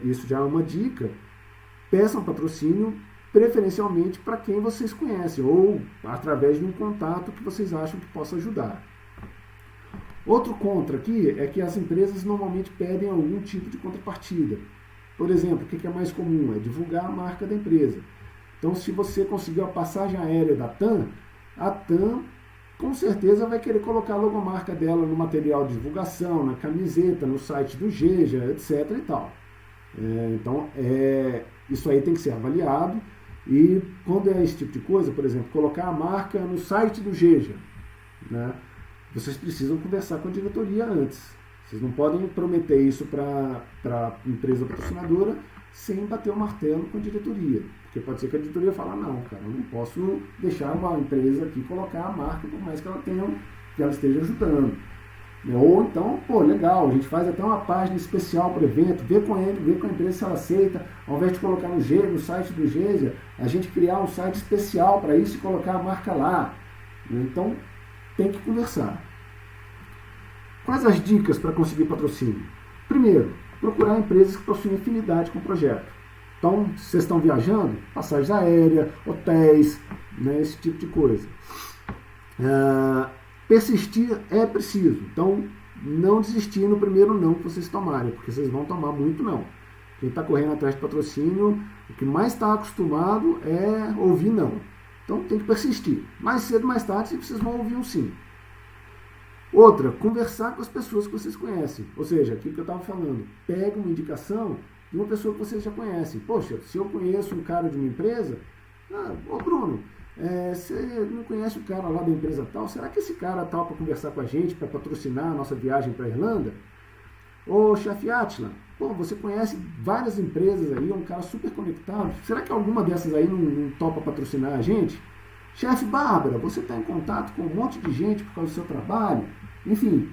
isso já é uma dica. Peçam patrocínio preferencialmente para quem vocês conhecem ou através de um contato que vocês acham que possa ajudar. Outro contra aqui é que as empresas normalmente pedem algum tipo de contrapartida. Por exemplo, o que é mais comum? É divulgar a marca da empresa. Então, se você conseguir a passagem aérea da TAM, a TAM com certeza vai querer colocar a logomarca dela no material de divulgação, na camiseta, no site do Geja, etc. e tal. Então, isso aí tem que ser avaliado. E quando é esse tipo de coisa, por exemplo, colocar a marca no site do Geja, né? Vocês precisam conversar com a diretoria antes. Vocês não podem prometer isso para a empresa patrocinadora sem bater o martelo com a diretoria. Porque pode ser que a diretoria fale, não, cara, eu não posso deixar uma empresa aqui colocar a marca, por mais que ela esteja ajudando. Ou então, legal, a gente faz até uma página especial para o evento, vê com a empresa se ela aceita, ao invés de colocar no site do GESA, a gente criar um site especial para isso e colocar a marca lá. Então, tem que conversar. Quais as dicas para conseguir patrocínio? Primeiro, procurar empresas que possuem afinidade com o projeto. Então, se vocês estão viajando, passagens aéreas, hotéis, né, esse tipo de coisa. Persistir é preciso. Então, não desistir no primeiro não que vocês tomarem, porque vocês vão tomar muito não. Quem está correndo atrás de patrocínio, o que mais está acostumado é ouvir não. Então tem que persistir. Mais cedo, mais tarde, vocês vão ouvir um sim. Outra, conversar com as pessoas que vocês conhecem. Ou seja, aquilo que eu estava falando. Pega uma indicação de uma pessoa que vocês já conhecem. Poxa, se eu conheço um cara de uma empresa, ô Bruno, você não conhece o cara lá da empresa tal? Será que esse cara tal para conversar com a gente, para patrocinar a nossa viagem para a Irlanda? Ô chefe Átila, você conhece várias empresas aí, é um cara super conectado. Será que alguma dessas aí não topa patrocinar a gente? Chefe Bárbara, você está em contato com um monte de gente por causa do seu trabalho? Enfim,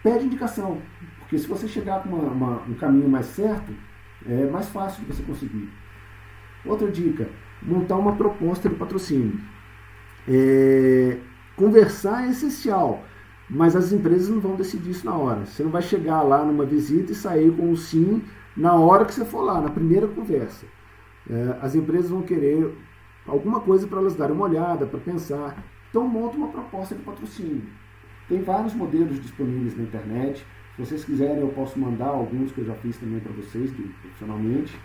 pede indicação. Porque se você chegar com um caminho mais certo, é mais fácil de você conseguir. Outra dica, montar uma proposta de patrocínio. Conversar é essencial. Mas as empresas não vão decidir isso na hora. Você não vai chegar lá numa visita e sair com um sim na hora que você for lá, na primeira conversa. As empresas vão querer alguma coisa para elas darem uma olhada, para pensar. Então monta uma proposta de patrocínio. Tem vários modelos disponíveis na internet. Se vocês quiserem, eu posso mandar alguns que eu já fiz também para vocês, profissionalmente.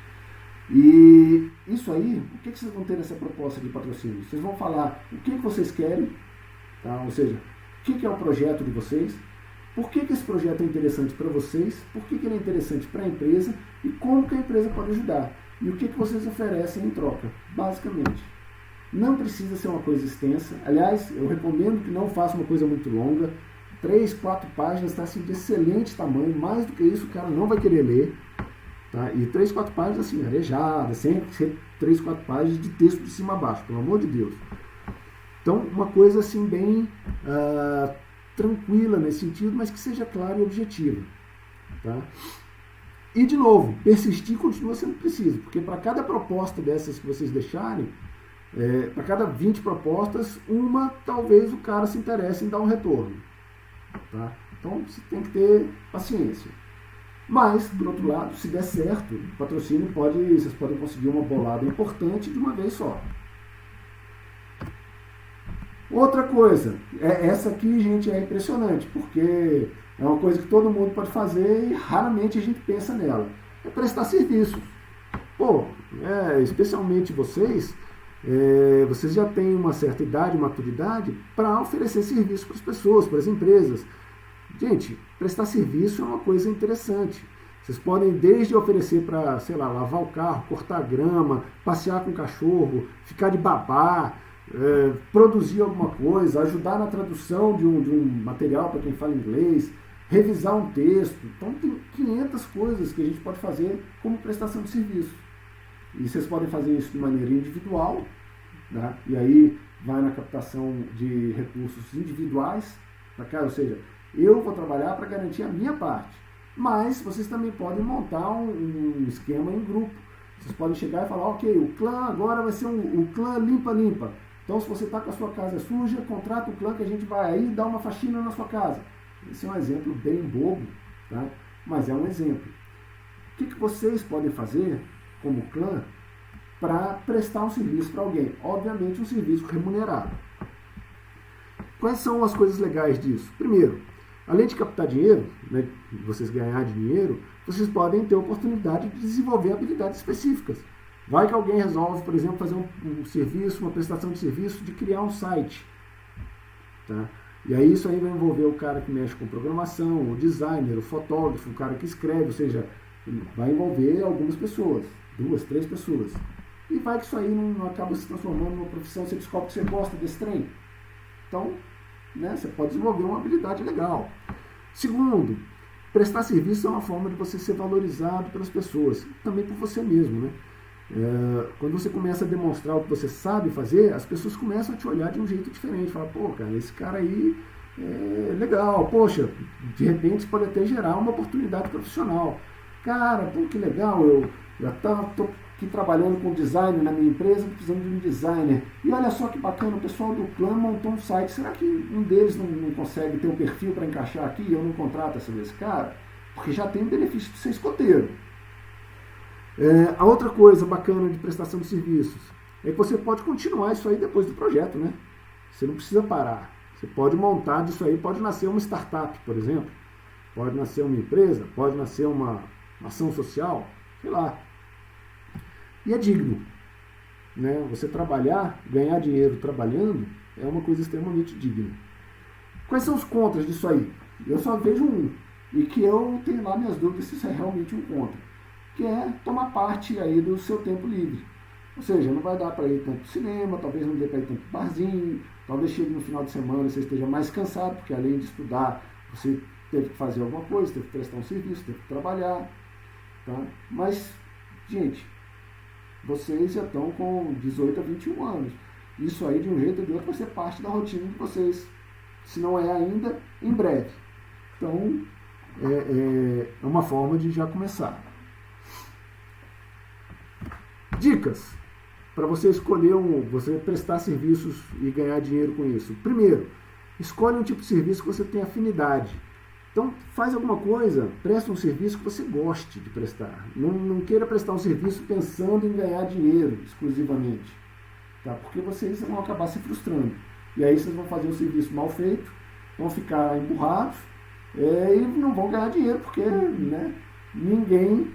E isso aí, o que vocês vão ter nessa proposta de patrocínio? Vocês vão falar o que vocês querem, tá? Ou seja, o que é o projeto de vocês, por que esse projeto é interessante para vocês, por que ele é interessante para a empresa e como que a empresa pode ajudar. E o que vocês oferecem em troca, basicamente. Não precisa ser uma coisa extensa. Aliás, eu recomendo que não faça uma coisa muito longa. 3, 4 páginas está assim, de excelente tamanho. Mais do que isso, o cara não vai querer ler. Tá? E 3, 4 páginas assim, arejadas, sem ser 3, 4 páginas de texto de cima a baixo, pelo amor de Deus. Então, uma coisa assim bem tranquila nesse sentido, mas que seja clara e objetiva. Tá? E, de novo, persistir continua sendo preciso, porque para cada proposta dessas que vocês deixarem, para cada 20 propostas, uma talvez o cara se interesse em dar um retorno. Tá? Então, você tem que ter paciência. Mas, por outro lado, se der certo, o patrocínio vocês podem conseguir uma bolada importante de uma vez só. Outra coisa, essa aqui, gente, é impressionante, porque é uma coisa que todo mundo pode fazer e raramente a gente pensa nela. É prestar serviços. Pô, especialmente vocês já têm uma certa idade, maturidade, para oferecer serviço para as pessoas, para as empresas. Gente, prestar serviço é uma coisa interessante. Vocês podem desde oferecer para, sei lá, lavar o carro, cortar grama, passear com o cachorro, ficar de babá, produzir alguma coisa, ajudar na tradução de um material para quem fala inglês, revisar um texto. Então tem 500 coisas que a gente pode fazer como prestação de serviço. E vocês podem fazer isso de maneira individual, né? E aí vai na captação de recursos individuais, ou seja, eu vou trabalhar para garantir a minha parte. Mas vocês também podem montar um esquema em grupo. Vocês podem chegar e falar, ok, o clã agora vai ser o clã limpa-limpa. Então, se você está com a sua casa suja, contrata o clã que a gente vai aí dar uma faxina na sua casa. Esse é um exemplo bem bobo, tá? Mas é um exemplo. O que vocês podem fazer como clã para prestar um serviço para alguém? Obviamente, um serviço remunerado. Quais são as coisas legais disso? Primeiro, além de captar dinheiro, né, vocês ganharem dinheiro, vocês podem ter a oportunidade de desenvolver habilidades específicas. Vai que alguém resolve, por exemplo, fazer um serviço, uma prestação de serviço de criar um site. Tá? E aí isso aí vai envolver o cara que mexe com programação, o designer, o fotógrafo, o cara que escreve, ou seja, vai envolver algumas pessoas, 2, 3 pessoas. E vai que isso aí não acaba se transformando numa profissão, você descobre que você gosta desse trem. Então, né, você pode desenvolver uma habilidade legal. Segundo, prestar serviço é uma forma de você ser valorizado pelas pessoas, também por você mesmo, né? Quando você começa a demonstrar o que você sabe fazer, as pessoas começam a te olhar de um jeito diferente. Fala, pô, cara, esse cara aí é legal. Poxa, de repente pode até gerar uma oportunidade profissional. Cara, pô, que legal, eu já estou aqui trabalhando com design na minha empresa, precisando de um designer. E olha só que bacana, o pessoal do clã montou um site. Será que um deles não consegue ter um perfil para encaixar aqui e eu não contrato esse cara? Porque já tem o benefício de ser escoteiro. A outra coisa bacana de prestação de serviços é que você pode continuar isso aí depois do projeto, né? Você não precisa parar. Você pode montar disso aí, pode nascer uma startup, por exemplo, pode nascer uma empresa, pode nascer uma ação social, sei lá. E é digno, né? Você trabalhar, ganhar dinheiro trabalhando é uma coisa extremamente digna. Quais são os contras disso aí? Eu só vejo um, e que eu tenho lá minhas dúvidas se isso é realmente um contra, que é tomar parte aí do seu tempo livre. Ou seja, não vai dar para ir tanto para o cinema, talvez não dê para ir tanto para o barzinho, talvez chegue no final de semana e você esteja mais cansado, porque além de estudar, você teve que fazer alguma coisa, teve que prestar um serviço, teve que trabalhar. Tá? Mas, gente, vocês já estão com 18 a 21 anos. Isso aí, de um jeito ou de outro, vai ser parte da rotina de vocês. Se não é ainda, em breve. Então, é uma forma de já começar. Dicas para você escolher você prestar serviços e ganhar dinheiro com isso. Primeiro, escolhe um tipo de serviço que você tem afinidade. Então, faz alguma coisa, presta um serviço que você goste de prestar. Não queira prestar um serviço pensando em ganhar dinheiro exclusivamente, tá? Porque vocês vão acabar se frustrando. E aí vocês vão fazer um serviço mal feito, vão ficar emburrados e não vão ganhar dinheiro, porque, né, ninguém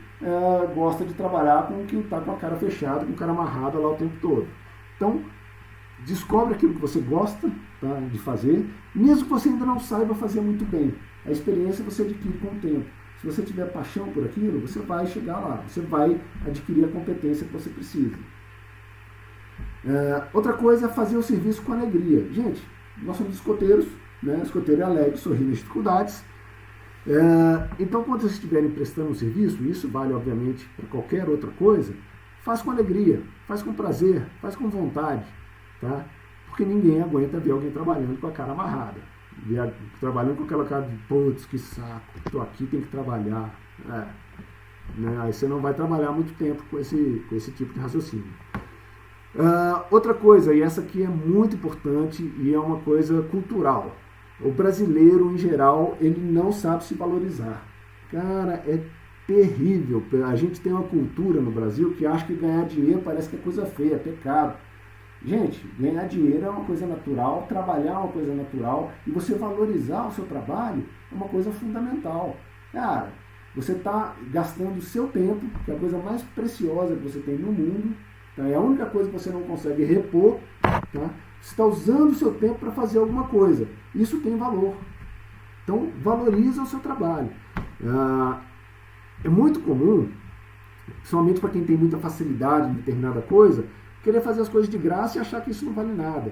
gosta de trabalhar com quem está com a cara fechada, com a cara amarrada lá o tempo todo. Então, descobre aquilo que você gosta, tá, de fazer, mesmo que você ainda não saiba fazer muito bem. A experiência você adquire com o tempo. Se você tiver paixão por aquilo, você vai chegar lá, você vai adquirir a competência que você precisa. Outra coisa é fazer o serviço com alegria. Gente, nós somos escoteiros, né? Escoteiro é alegre, sorri nas dificuldades. Então, quando vocês estiverem prestando um serviço, isso vale, obviamente, para qualquer outra coisa, faz com alegria, faz com prazer, faz com vontade, tá? Porque ninguém aguenta ver alguém trabalhando com a cara amarrada, trabalhando com aquela cara de, putz, que saco, estou aqui, tenho que trabalhar. Né? Aí você não vai trabalhar muito tempo com esse tipo de raciocínio. Outra coisa, e essa aqui é muito importante e é uma coisa cultural. O brasileiro, em geral, ele não sabe se valorizar. Cara, é terrível. A gente tem uma cultura no Brasil que acha que ganhar dinheiro parece que é coisa feia, é pecado. Gente, ganhar dinheiro é uma coisa natural, trabalhar é uma coisa natural, e você valorizar o seu trabalho é uma coisa fundamental. Cara, você está gastando o seu tempo, que é a coisa mais preciosa que você tem no mundo, tá? É a única coisa que você não consegue repor, tá? Você está usando o seu tempo para fazer alguma coisa. Isso tem valor. Então, valoriza o seu trabalho. É muito comum, principalmente para quem tem muita facilidade em determinada coisa, querer fazer as coisas de graça e achar que isso não vale nada.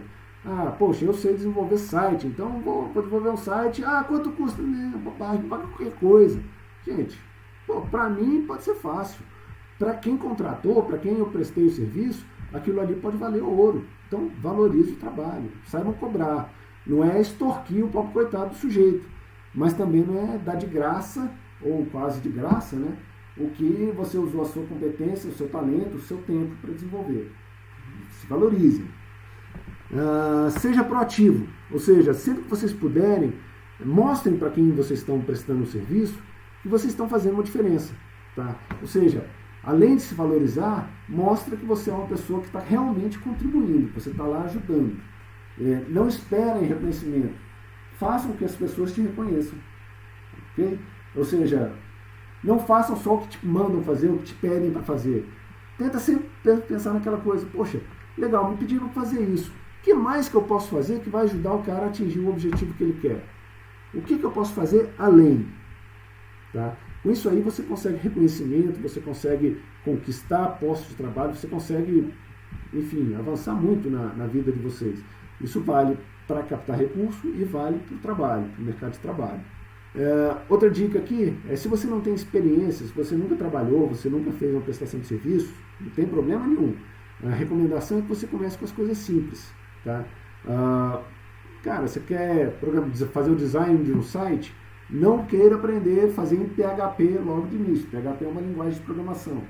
Poxa, eu sei desenvolver site, então vou desenvolver um site. Quanto custa? Bobagem, paga qualquer coisa. Gente, para mim pode ser fácil. Para quem contratou, para quem eu prestei o serviço, aquilo ali pode valer ouro. Então, valorize o trabalho, saibam cobrar. Não é extorquir o próprio coitado do sujeito, mas também não é dar de graça, ou quase de graça, né, o que você usou a sua competência, o seu talento, o seu tempo para desenvolver. Se valorizem. Seja proativo, ou seja, sempre que vocês puderem, mostrem para quem vocês estão prestando o serviço que vocês estão fazendo uma diferença. Tá? Ou seja, além de se valorizar, mostra que você é uma pessoa que está realmente contribuindo, que você está lá ajudando. Não esperem reconhecimento. Façam que as pessoas te reconheçam. Okay? Ou seja, não façam só o que te mandam fazer, o que te pedem para fazer. Tenta sempre pensar naquela coisa, poxa, legal, me pediram para fazer isso. O que mais que eu posso fazer que vai ajudar o cara a atingir o objetivo que ele quer? O que eu posso fazer além? Tá? Com isso aí você consegue reconhecimento, você consegue conquistar postos de trabalho, você consegue, enfim, avançar muito na vida de vocês. Isso vale para captar recurso e vale para o trabalho, para o mercado de trabalho. Outra dica aqui é, se você não tem experiência, se você nunca trabalhou, você nunca fez uma prestação de serviço, não tem problema nenhum. A recomendação é que você comece com as coisas simples. Tá? Cara, você quer fazer o design de um site? Não queira aprender a fazer em PHP logo de início. PHP é uma linguagem de programação.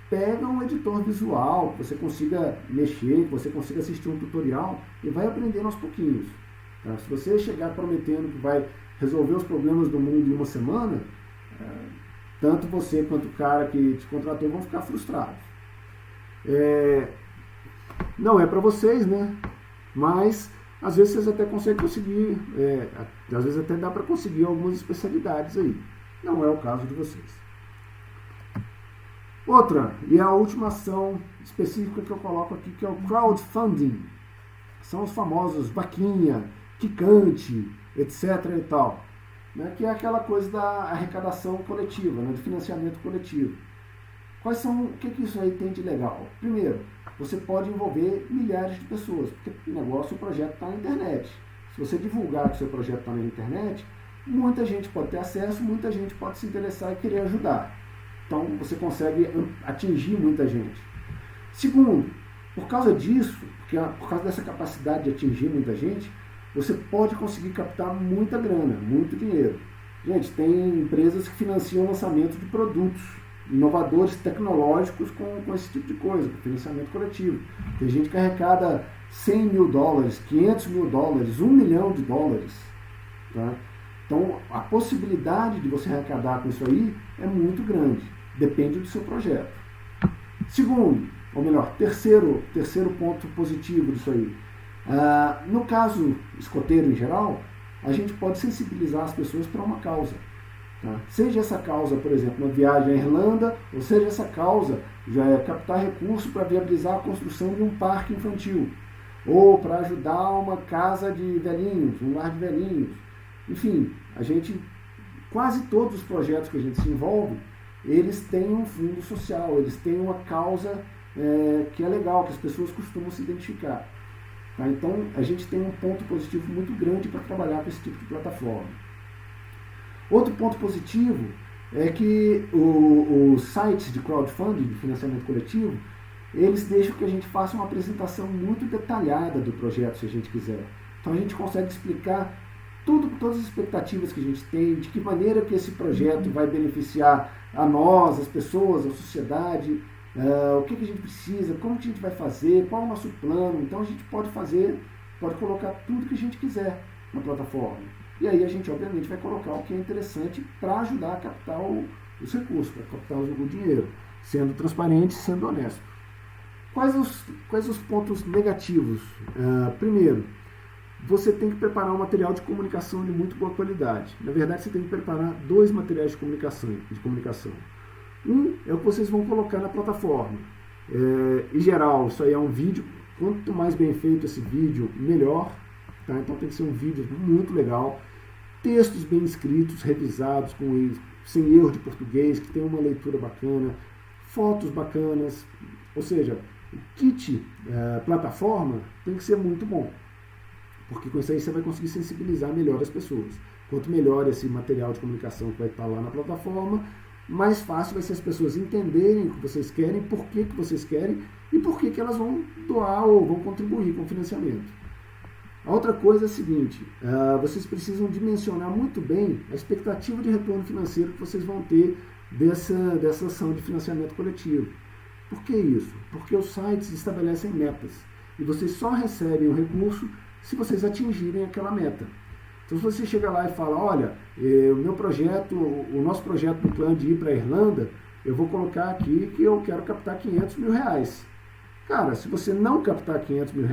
Pega um editor visual, que você consiga mexer, que você consiga assistir um tutorial e vai aprendendo aos pouquinhos. Tá? Se você chegar prometendo que vai resolver os problemas do mundo em uma semana, tanto você quanto o cara que te contratou vão ficar frustrados. Não é para vocês, né? Mas às vezes vocês até conseguem conseguir, às vezes até dá para conseguir algumas especialidades aí. Não é o caso de vocês. Outra, e a última ação específica que eu coloco aqui, que é o crowdfunding. São os famosos vaquinha, quicante, etc. e tal. Né? Que é aquela coisa da arrecadação coletiva, né? De financiamento coletivo. O que isso aí tem de legal? Primeiro, você pode envolver milhares de pessoas, porque o projeto está na internet. Se você divulgar que o seu projeto está na internet, muita gente pode ter acesso, muita gente pode se interessar e querer ajudar. Então, você consegue atingir muita gente. Segundo, por causa disso, por causa dessa capacidade de atingir muita gente, você pode conseguir captar muita grana, muito dinheiro. Gente, tem empresas que financiam o lançamento de produtos inovadores, tecnológicos com esse tipo de coisa, com financiamento coletivo. Tem gente que arrecada $100 mil, $500 mil, $1 milhão. Tá? Então, a possibilidade de você arrecadar com isso aí é muito grande. Depende do seu projeto. Segundo, ou melhor, terceiro ponto positivo disso aí. No caso escoteiro em geral, a gente pode sensibilizar as pessoas para uma causa. Tá? Seja essa causa, por exemplo, uma viagem à Irlanda, ou seja essa causa já é captar recurso para viabilizar a construção de um parque infantil, ou para ajudar uma casa de velhinhos, um lar de velhinhos. Enfim, quase todos os projetos que a gente se envolve, eles têm um fundo social, eles têm uma causa que é legal, que as pessoas costumam se identificar. Tá? Então, a gente tem um ponto positivo muito grande para trabalhar com esse tipo de plataforma. Outro ponto positivo é que os sites de crowdfunding, de financiamento coletivo, eles deixam que a gente faça uma apresentação muito detalhada do projeto, se a gente quiser. Então a gente consegue explicar todas as expectativas que a gente tem, de que maneira que esse projeto vai beneficiar a nós, as pessoas, a sociedade, o que a gente precisa, como que a gente vai fazer, qual é o nosso plano. Então a gente pode colocar tudo que a gente quiser na plataforma. E aí a gente, obviamente, vai colocar o que é interessante para ajudar a captar os recursos, para captar o dinheiro, sendo transparente, sendo honesto. Quais os pontos negativos? Primeiro, você tem que preparar um material de comunicação de muito boa qualidade. Na verdade, você tem que preparar 2 materiais de comunicação. Um é o que vocês vão colocar na plataforma. Em geral, isso aí é um vídeo. Quanto mais bem feito esse vídeo, melhor. Tá? Então tem que ser um vídeo muito legal. Textos bem escritos, revisados, sem erro de português, que tem uma leitura bacana, fotos bacanas, ou seja, o kit plataforma tem que ser muito bom, porque com isso aí você vai conseguir sensibilizar melhor as pessoas. Quanto melhor esse material de comunicação que vai estar lá na plataforma, mais fácil vai ser as pessoas entenderem o que vocês querem, por que vocês querem e por que elas vão doar ou vão contribuir com o financiamento. A outra coisa é a seguinte, vocês precisam dimensionar muito bem a expectativa de retorno financeiro que vocês vão ter dessa ação de financiamento coletivo. Por que isso? Porque os sites estabelecem metas e vocês só recebem o recurso se vocês atingirem aquela meta. Então, se você chega lá e fala, olha, o nosso projeto do plano de ir para a Irlanda, eu vou colocar aqui que eu quero captar R$500 mil. Cara, se você não captar R$500 mil,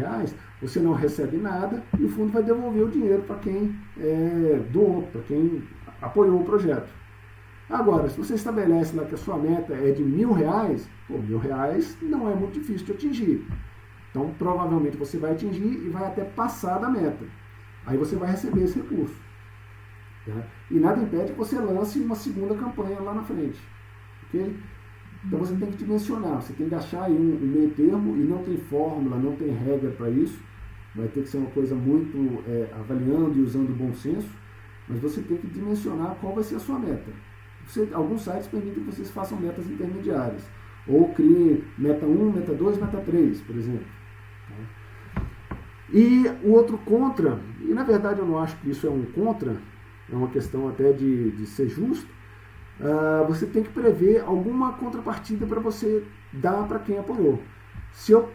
você não recebe nada e o fundo vai devolver o dinheiro para quem doou, para quem apoiou o projeto. Agora, se você estabelece lá que a sua meta é de R$1.000, R$1.000 não é muito difícil de atingir. Então, provavelmente você vai atingir e vai até passar da meta. Aí você vai receber esse recurso. Tá? E nada impede que você lance uma segunda campanha lá na frente. Ok? Então você tem que dimensionar, você tem que achar aí um meio termo, e não tem fórmula, não tem regra para isso. Vai ter que ser uma coisa muito avaliando e usando o bom senso, mas você tem que dimensionar qual vai ser a sua meta. Alguns sites permitem que vocês façam metas intermediárias, ou criem meta 1, meta 2, meta 3, por exemplo. E o outro contra, e na verdade eu não acho que isso é um contra, é uma questão até de ser justo, você tem que prever alguma contrapartida para você dar para quem apoiou. Se eu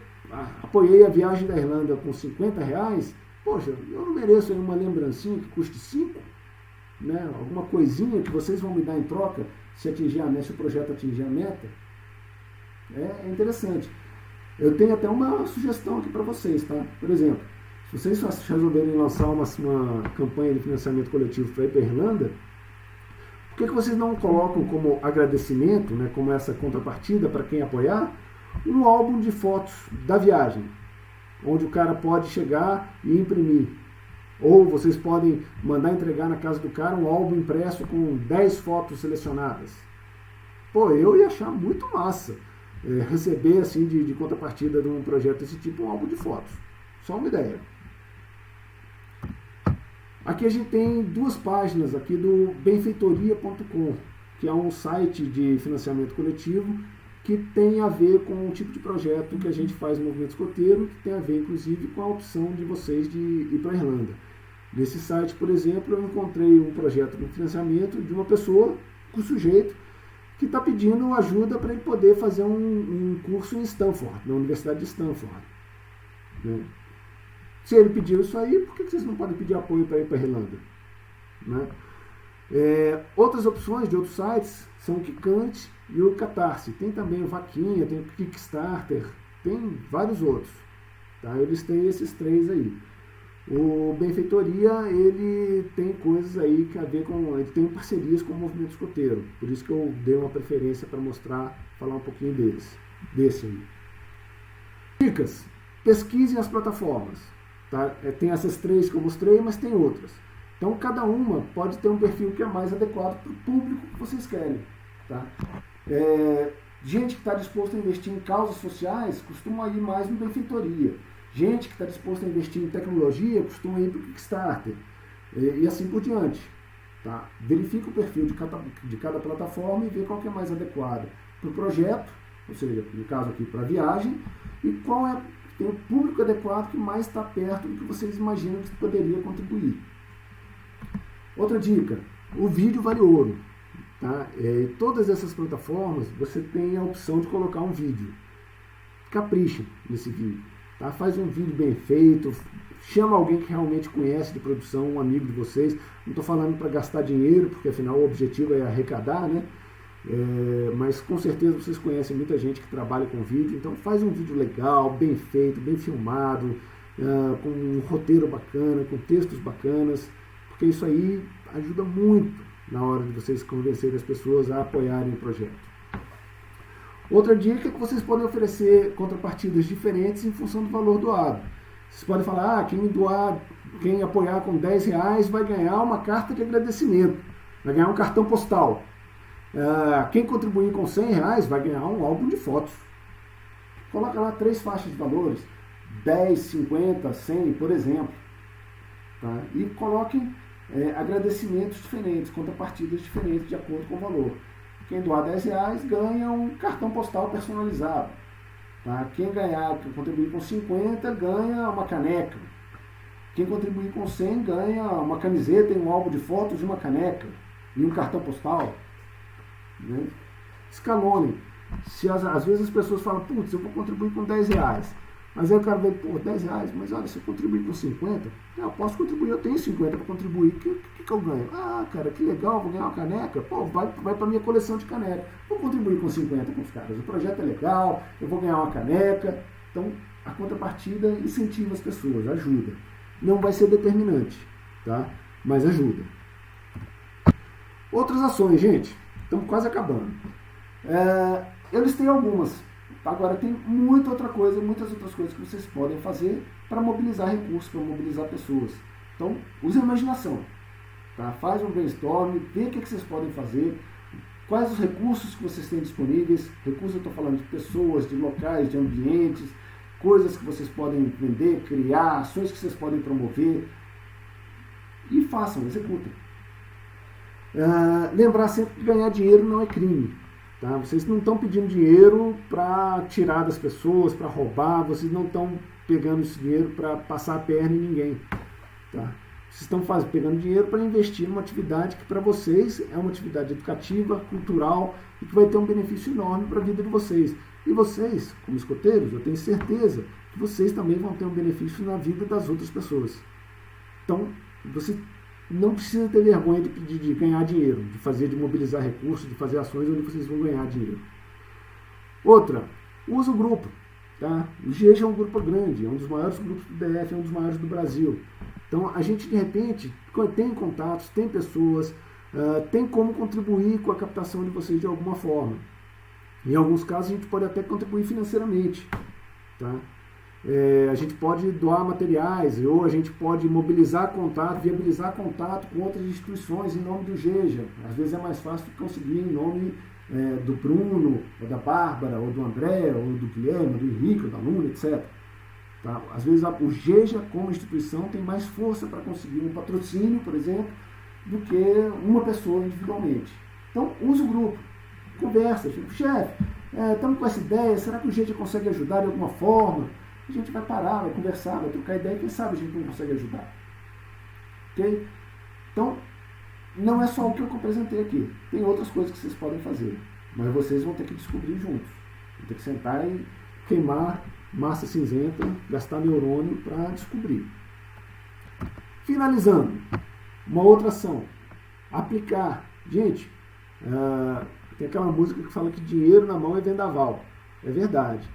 apoiei a viagem da Irlanda com R$50, poxa, eu não mereço uma lembrancinha que custe 5, né? Alguma coisinha que vocês vão me dar em troca se o projeto atingir a meta. É interessante. Eu tenho até uma sugestão aqui para vocês, tá? Por exemplo, se vocês resolverem lançar uma campanha de financiamento coletivo para ir para a Irlanda, por que vocês não colocam como agradecimento, né, como essa contrapartida para quem apoiar, um álbum de fotos da viagem, onde o cara pode chegar e imprimir. Ou vocês podem mandar entregar na casa do cara um álbum impresso com 10 fotos selecionadas. Eu ia achar muito massa receber assim de contrapartida de um projeto desse tipo um álbum de fotos. Só uma ideia. Aqui a gente tem 2 páginas aqui do benfeitoria.com, que é um site de financiamento coletivo que tem a ver com o tipo de projeto que a gente faz no movimento escoteiro, que tem a ver inclusive com a opção de vocês de ir para a Irlanda. Nesse site, por exemplo, eu encontrei um projeto de financiamento de uma pessoa, um sujeito, que está pedindo ajuda para ele poder fazer um curso em Stanford, na Universidade de Stanford. Né? Se ele pediu isso aí, por que vocês não podem pedir apoio para ir para a Irlanda? Né? Outras opções de outros sites são o Kikante e o Catarse. Tem também o Vaquinha, tem o Kickstarter, tem vários outros. Tá? Eu listei esses 3 aí. O Benfeitoria, ele tem coisas aí que a ver com, ele tem parcerias com o movimento escoteiro, por isso que eu dei uma preferência para mostrar, falar um pouquinho desse aí. Dicas, pesquisem as plataformas, tá? Tem essas 3 que eu mostrei, mas tem outras. Então cada uma pode ter um perfil que é mais adequado para o público que vocês querem, tá? Gente que está disposta a investir em causas sociais costuma ir mais no Benfeitoria. Gente que está disposta a investir em tecnologia costuma ir para o Kickstarter. E assim por diante. Tá? Verifica o perfil de cada plataforma e vê qual que é mais adequada para o projeto, ou seja, no caso aqui para a viagem, e qual tem o público adequado que mais está perto do que vocês imaginam que poderia contribuir. Outra dica, o vídeo vale ouro. Tá? Em todas essas plataformas você tem a opção de colocar um vídeo. Capricha nesse vídeo. Tá? Faz um vídeo bem feito, chama alguém que realmente conhece de produção, um amigo de vocês. Não estou falando para gastar dinheiro, porque afinal o objetivo é arrecadar, né? Mas com certeza vocês conhecem muita gente que trabalha com vídeo, então faz um vídeo legal, bem feito, bem filmado, com um roteiro bacana, com textos bacanas, porque isso aí ajuda muito na hora de vocês convencerem as pessoas a apoiarem o projeto. Outra dica é que vocês podem oferecer contrapartidas diferentes em função do valor doado. Vocês podem falar, quem apoiar com R$10 vai ganhar uma carta de agradecimento, vai ganhar um cartão postal. Quem contribuir com R$100 vai ganhar um álbum de fotos. Coloca lá 3 faixas de valores, 10, 50, 100, por exemplo. Tá? E coloquem agradecimentos diferentes, contrapartidas diferentes de acordo com o valor. Quem doar R$10 ganha um cartão postal personalizado. Tá? Quem contribuir com 50 ganha uma caneca. Quem contribuir com 100 ganha uma camiseta e um álbum de fotos de uma caneca e um cartão postal. Né? Escalone. Às vezes as pessoas falam, putz, eu vou contribuir com R$10. Mas aí o cara vai, R$10, mas olha, se eu contribuir com 50, eu posso contribuir, eu tenho 50 para contribuir, o que eu ganho? Cara, que legal, vou ganhar uma caneca, vai para a minha coleção de caneca. Vou contribuir com 50 com os caras, o projeto é legal, eu vou ganhar uma caneca. Então, a contrapartida incentiva as pessoas, ajuda. Não vai ser determinante, tá? Mas ajuda. Outras ações, gente, estamos quase acabando. Eu listei algumas. Agora tem muitas outras coisas que vocês podem fazer para mobilizar recursos, para mobilizar pessoas. Então, use a imaginação. Tá? Faz um brainstorm, vê o que vocês podem fazer, quais os recursos que vocês têm disponíveis. Recursos eu estou falando de pessoas, de locais, de ambientes, coisas que vocês podem vender, criar, ações que vocês podem promover. E façam, executem. Lembrar sempre que ganhar dinheiro não é crime. Tá? Vocês não estão pedindo dinheiro para tirar das pessoas, para roubar, vocês não estão pegando esse dinheiro para passar a perna em ninguém. Tá? Vocês estão pegando dinheiro para investir numa atividade que para vocês é uma atividade educativa, cultural e que vai ter um benefício enorme para a vida de vocês. E vocês, como escoteiros, eu tenho certeza que vocês também vão ter um benefício na vida das outras pessoas. Então, você não precisa ter vergonha de ganhar dinheiro, de mobilizar recursos, de fazer ações onde vocês vão ganhar dinheiro. Outra, usa o grupo. Tá? O GEJA é um grupo grande, é um dos maiores grupos do DF, é um dos maiores do Brasil. Então a gente de repente tem contatos, tem pessoas, tem como contribuir com a captação de vocês de alguma forma. Em alguns casos a gente pode até contribuir financeiramente. Tá? A gente pode doar materiais, ou a gente pode mobilizar contato, viabilizar contato com outras instituições em nome do GEJA. Às vezes é mais fácil conseguir em nome do Bruno, ou da Bárbara, ou do André, ou do Guilherme, do Henrique, ou da Luna, etc. Tá? Às vezes o GEJA, como instituição, tem mais força para conseguir um patrocínio, por exemplo, do que uma pessoa individualmente. Então, use o grupo, conversa, chefe, estamos com essa ideia, será que o GEJA consegue ajudar de alguma forma? A gente vai parar, vai conversar, vai trocar ideia, quem sabe a gente não consegue ajudar. Ok? Então, não é só o que eu apresentei aqui. Tem outras coisas que vocês podem fazer. Mas vocês vão ter que descobrir juntos. Vão ter que sentar e queimar massa cinzenta, gastar neurônio para descobrir. Finalizando, uma outra ação. Aplicar. Gente, tem aquela música que fala que dinheiro na mão é vendaval. É verdade.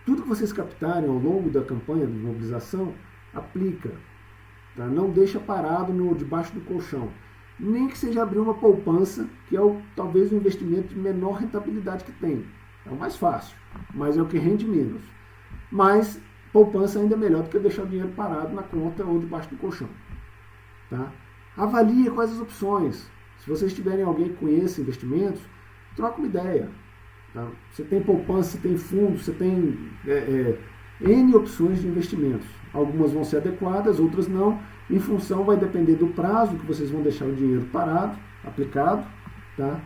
Tudo que vocês captarem ao longo da campanha de mobilização, aplica. Tá? Não deixa parado debaixo do colchão. Nem que seja abrir uma poupança, que é talvez o investimento de menor rentabilidade que tem. É o mais fácil, mas é o que rende menos. Mas poupança ainda é melhor do que deixar o dinheiro parado na conta ou debaixo do colchão. Tá? Avalie quais as opções. Se vocês tiverem alguém que conheça investimentos, troca uma ideia. Tá? Você tem poupança, você tem fundo, você tem N opções de investimentos. Algumas vão ser adequadas, outras não. Em função, vai depender do prazo que vocês vão deixar o dinheiro parado, aplicado, tá?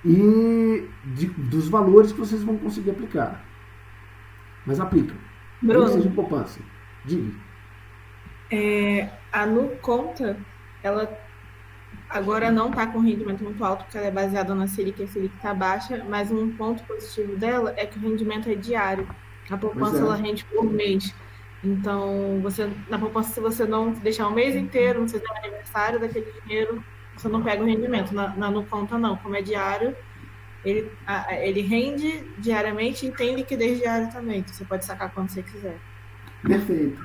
E dos valores que vocês vão conseguir aplicar. Mas aplica. Bruno, Nem que seja em poupança. Diga. A NuConta, ela agora não está com rendimento muito alto, porque ela é baseada na Selic, a Selic está baixa, mas um ponto positivo dela é que o rendimento é diário. A poupança, ela rende por mês. Então, na poupança, se você não deixar o mês inteiro, não fizer o aniversário daquele dinheiro, você não pega o rendimento. Na NuConta, não. Como é diário, ele rende diariamente e tem liquidez diária também. Então, você pode sacar quando você quiser. Perfeito,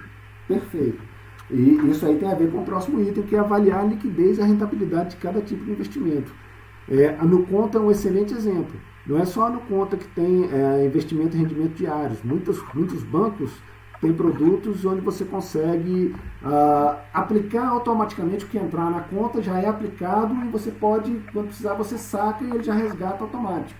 perfeito. E isso aí tem a ver com o próximo item, que é avaliar a liquidez e a rentabilidade de cada tipo de investimento. A NuConta é um excelente exemplo. Não é só a NuConta que tem investimento e rendimento diários. Muitos bancos têm produtos onde você consegue aplicar automaticamente o que entrar na conta, já é aplicado e você pode, quando precisar, você saca e ele já resgata automático.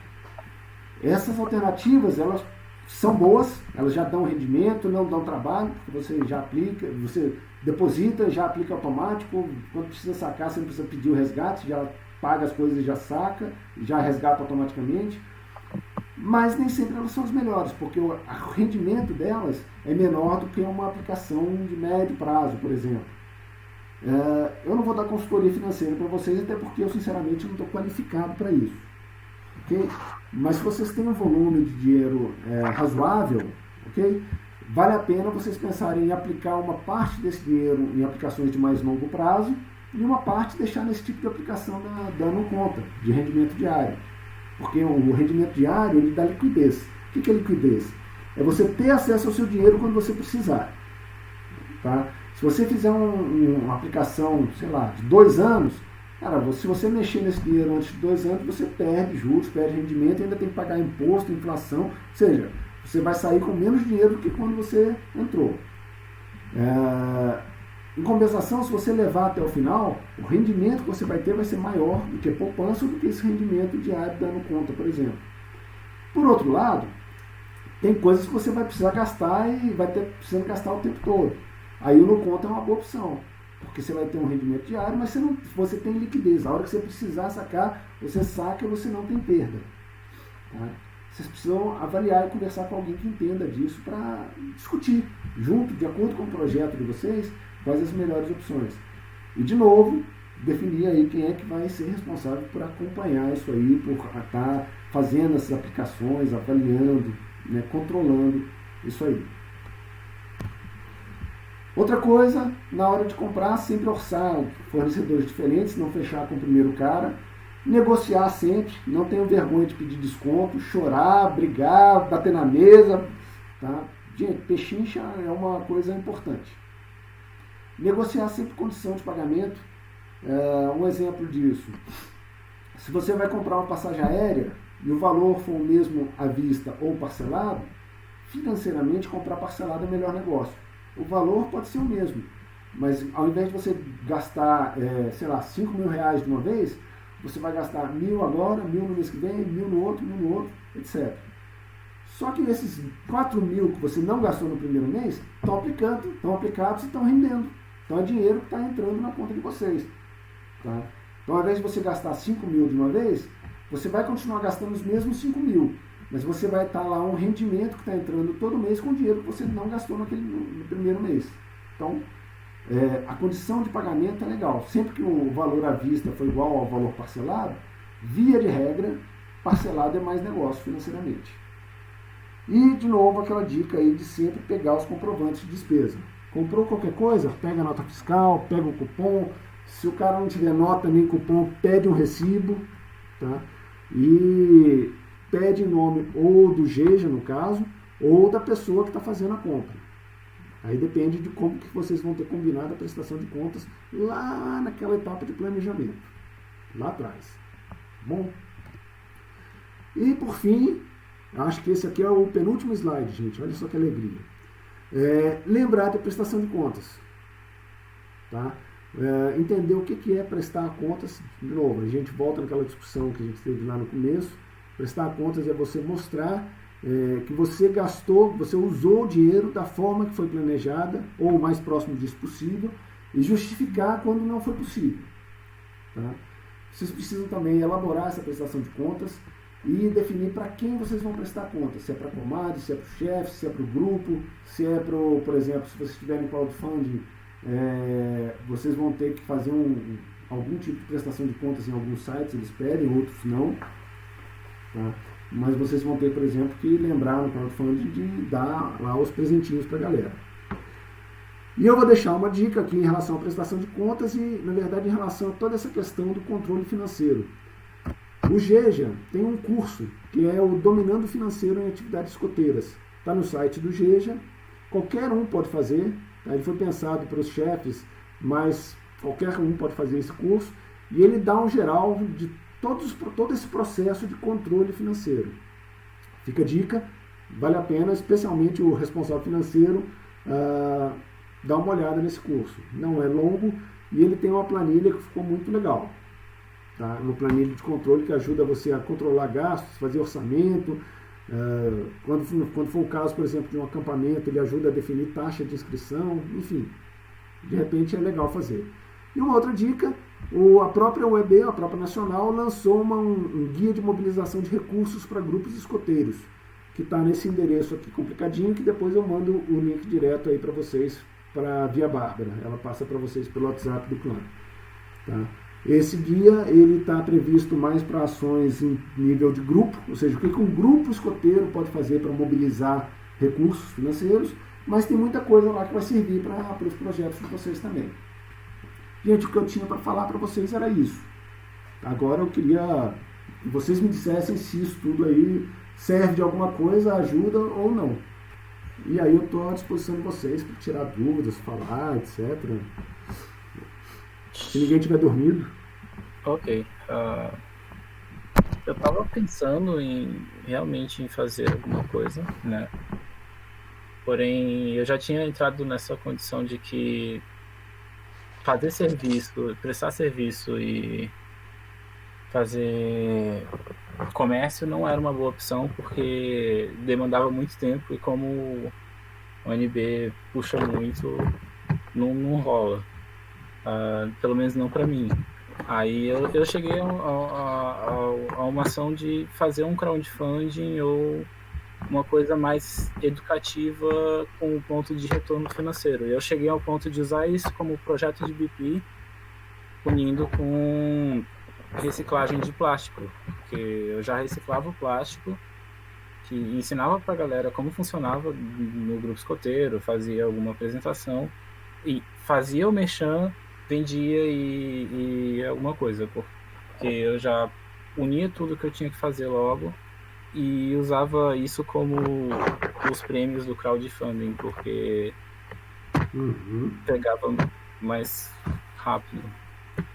Essas alternativas, elas são boas, elas já dão rendimento, não dão trabalho, porque você já aplica, você deposita, já aplica automático, quando precisa sacar, você não precisa pedir o resgate, já paga as coisas e já saca, já resgata automaticamente. Mas nem sempre elas são as melhores, porque o rendimento delas é menor do que uma aplicação de médio prazo, por exemplo. Eu não vou dar consultoria financeira para vocês, até porque eu sinceramente não estou qualificado para isso. Okay? Mas se vocês têm um volume de dinheiro razoável, okay? Vale a pena vocês pensarem em aplicar uma parte desse dinheiro em aplicações de mais longo prazo e uma parte deixar nesse tipo de aplicação da NuConta, de rendimento diário. Porque o rendimento diário, ele dá liquidez. O que é liquidez? É você ter acesso ao seu dinheiro quando você precisar. Tá? Se você fizer uma aplicação, sei lá, de 2 anos, cara, se você mexer nesse dinheiro antes de 2 anos, você perde juros, perde rendimento e ainda tem que pagar imposto, inflação. Ou seja, você vai sair com menos dinheiro do que quando você entrou. Em compensação, se você levar até o final, o rendimento que você vai ter vai ser maior do que a poupança ou do que esse rendimento diário da NuConta, por exemplo. Por outro lado, tem coisas que você vai precisar gastar e vai ter precisando gastar o tempo todo. Aí o NuConta é uma boa opção, porque você vai ter um rendimento diário, mas você tem liquidez. A hora que você precisar sacar, você saca e você não tem perda. Tá? Vocês precisam avaliar e conversar com alguém que entenda disso para discutir, junto, de acordo com o projeto de vocês, quais as melhores opções. E, de novo, definir aí quem é que vai ser responsável por acompanhar isso aí, por estar fazendo essas aplicações, avaliando, né, controlando isso aí. Outra coisa, na hora de comprar, sempre orçar fornecedores diferentes, não fechar com o primeiro cara, negociar sempre, não tenham vergonha de pedir desconto, chorar, brigar, bater na mesa. Tá? Gente, pechincha é uma coisa importante. Negociar sempre condição de pagamento. Um exemplo disso. Se você vai comprar uma passagem aérea e o valor for o mesmo à vista ou parcelado, financeiramente comprar parcelado é o melhor negócio. O valor pode ser o mesmo, mas ao invés de você gastar, sei lá, 5 mil reais de uma vez, você vai gastar 1.000 agora, 1.000 no mês que vem, 1.000 no outro, etc. Só que esses 4.000 que você não gastou no primeiro mês, estão aplicados e estão rendendo. Então é dinheiro que está entrando na conta de vocês. Tá? Então, ao invés de você gastar 5.000 de uma vez, você vai continuar gastando os mesmos 5.000. Mas você vai estar lá um rendimento que está entrando todo mês com dinheiro que você não gastou no primeiro mês. Então, a condição de pagamento é legal. Sempre que o valor à vista for igual ao valor parcelado, via de regra, parcelado é mais negócio financeiramente. E, de novo, aquela dica aí de sempre pegar os comprovantes de despesa. Comprou qualquer coisa, pega a nota fiscal, pega o cupom. Se o cara não tiver nota nem cupom, pede um recibo. Tá? E pede em nome ou do GEJA, no caso, ou da pessoa que está fazendo a compra. Aí depende de como que vocês vão ter combinado a prestação de contas lá naquela etapa de planejamento, lá atrás. Bom? E por fim, acho que esse aqui é o penúltimo slide, gente. Olha só que alegria. Lembrar da prestação de contas. Tá? Entender o que é prestar contas. De novo, a gente volta naquela discussão que a gente teve lá no começo. Prestar contas é você mostrar que você gastou, você usou o dinheiro da forma que foi planejada, ou o mais próximo disso possível, e justificar quando não foi possível. Tá? Vocês precisam também elaborar essa prestação de contas e definir para quem vocês vão prestar contas. Se é para a comadre, se é para o chefe, se é para o grupo, se é para, por exemplo, se vocês tiverem crowdfunding, vocês vão ter que fazer algum tipo de prestação de contas em alguns sites, eles pedem, outros não. Tá? Mas vocês vão ter, por exemplo, que lembrar no crowdfunding de dar lá os presentinhos para a galera. E eu vou deixar uma dica aqui em relação à prestação de contas e, na verdade, em relação a toda essa questão do controle financeiro. O GEJA tem um curso que é o Dominando Financeiro em Atividades Escoteiras. Está no site do GEJA, qualquer um pode fazer. Tá? Ele foi pensado para os chefes, mas qualquer um pode fazer esse curso. E ele dá um geral de todo esse processo de controle financeiro. Fica a dica, vale a pena, especialmente o responsável financeiro, dar uma olhada nesse curso. Não é longo e ele tem uma planilha que ficou muito legal. Tá? Uma planilha de controle que ajuda você a controlar gastos, fazer orçamento. Quando for o caso, por exemplo, de um acampamento, ele ajuda a definir taxa de inscrição, enfim. De repente é legal fazer. E uma outra dica, a própria UEB, a própria Nacional, lançou um guia de mobilização de recursos para grupos escoteiros, que está nesse endereço aqui complicadinho, que depois eu mando o link direto aí para vocês, via Bárbara. Ela passa para vocês pelo WhatsApp do clã. Tá? Esse guia está previsto mais para ações em nível de grupo, ou seja, o que um grupo escoteiro pode fazer para mobilizar recursos financeiros, mas tem muita coisa lá que vai servir para os projetos de vocês também. Gente, o que eu tinha para falar para vocês era isso. Agora eu queria que vocês me dissessem se isso tudo aí serve de alguma coisa, ajuda ou não. E aí eu estou à disposição de vocês para tirar dúvidas, falar, etc. Se ninguém tiver dormido. Ok. Eu estava pensando realmente em fazer alguma coisa, né? Porém, eu já tinha entrado nessa condição de que fazer serviço, prestar serviço e fazer comércio não era uma boa opção, porque demandava muito tempo e como o NB puxa muito, não rola. Pelo menos não para mim. Aí eu cheguei a uma ação de fazer um crowdfunding ou uma coisa mais educativa com o ponto de retorno financeiro. Eu cheguei ao ponto de usar isso como projeto de BP, unindo com reciclagem de plástico, porque eu já reciclava o plástico, que ensinava para a galera como funcionava no grupo escoteiro, fazia alguma apresentação e fazia o merchan, vendia e alguma coisa, porque eu já unia tudo que eu tinha que fazer logo e usava isso como os prêmios do crowdfunding, porque pegava mais rápido.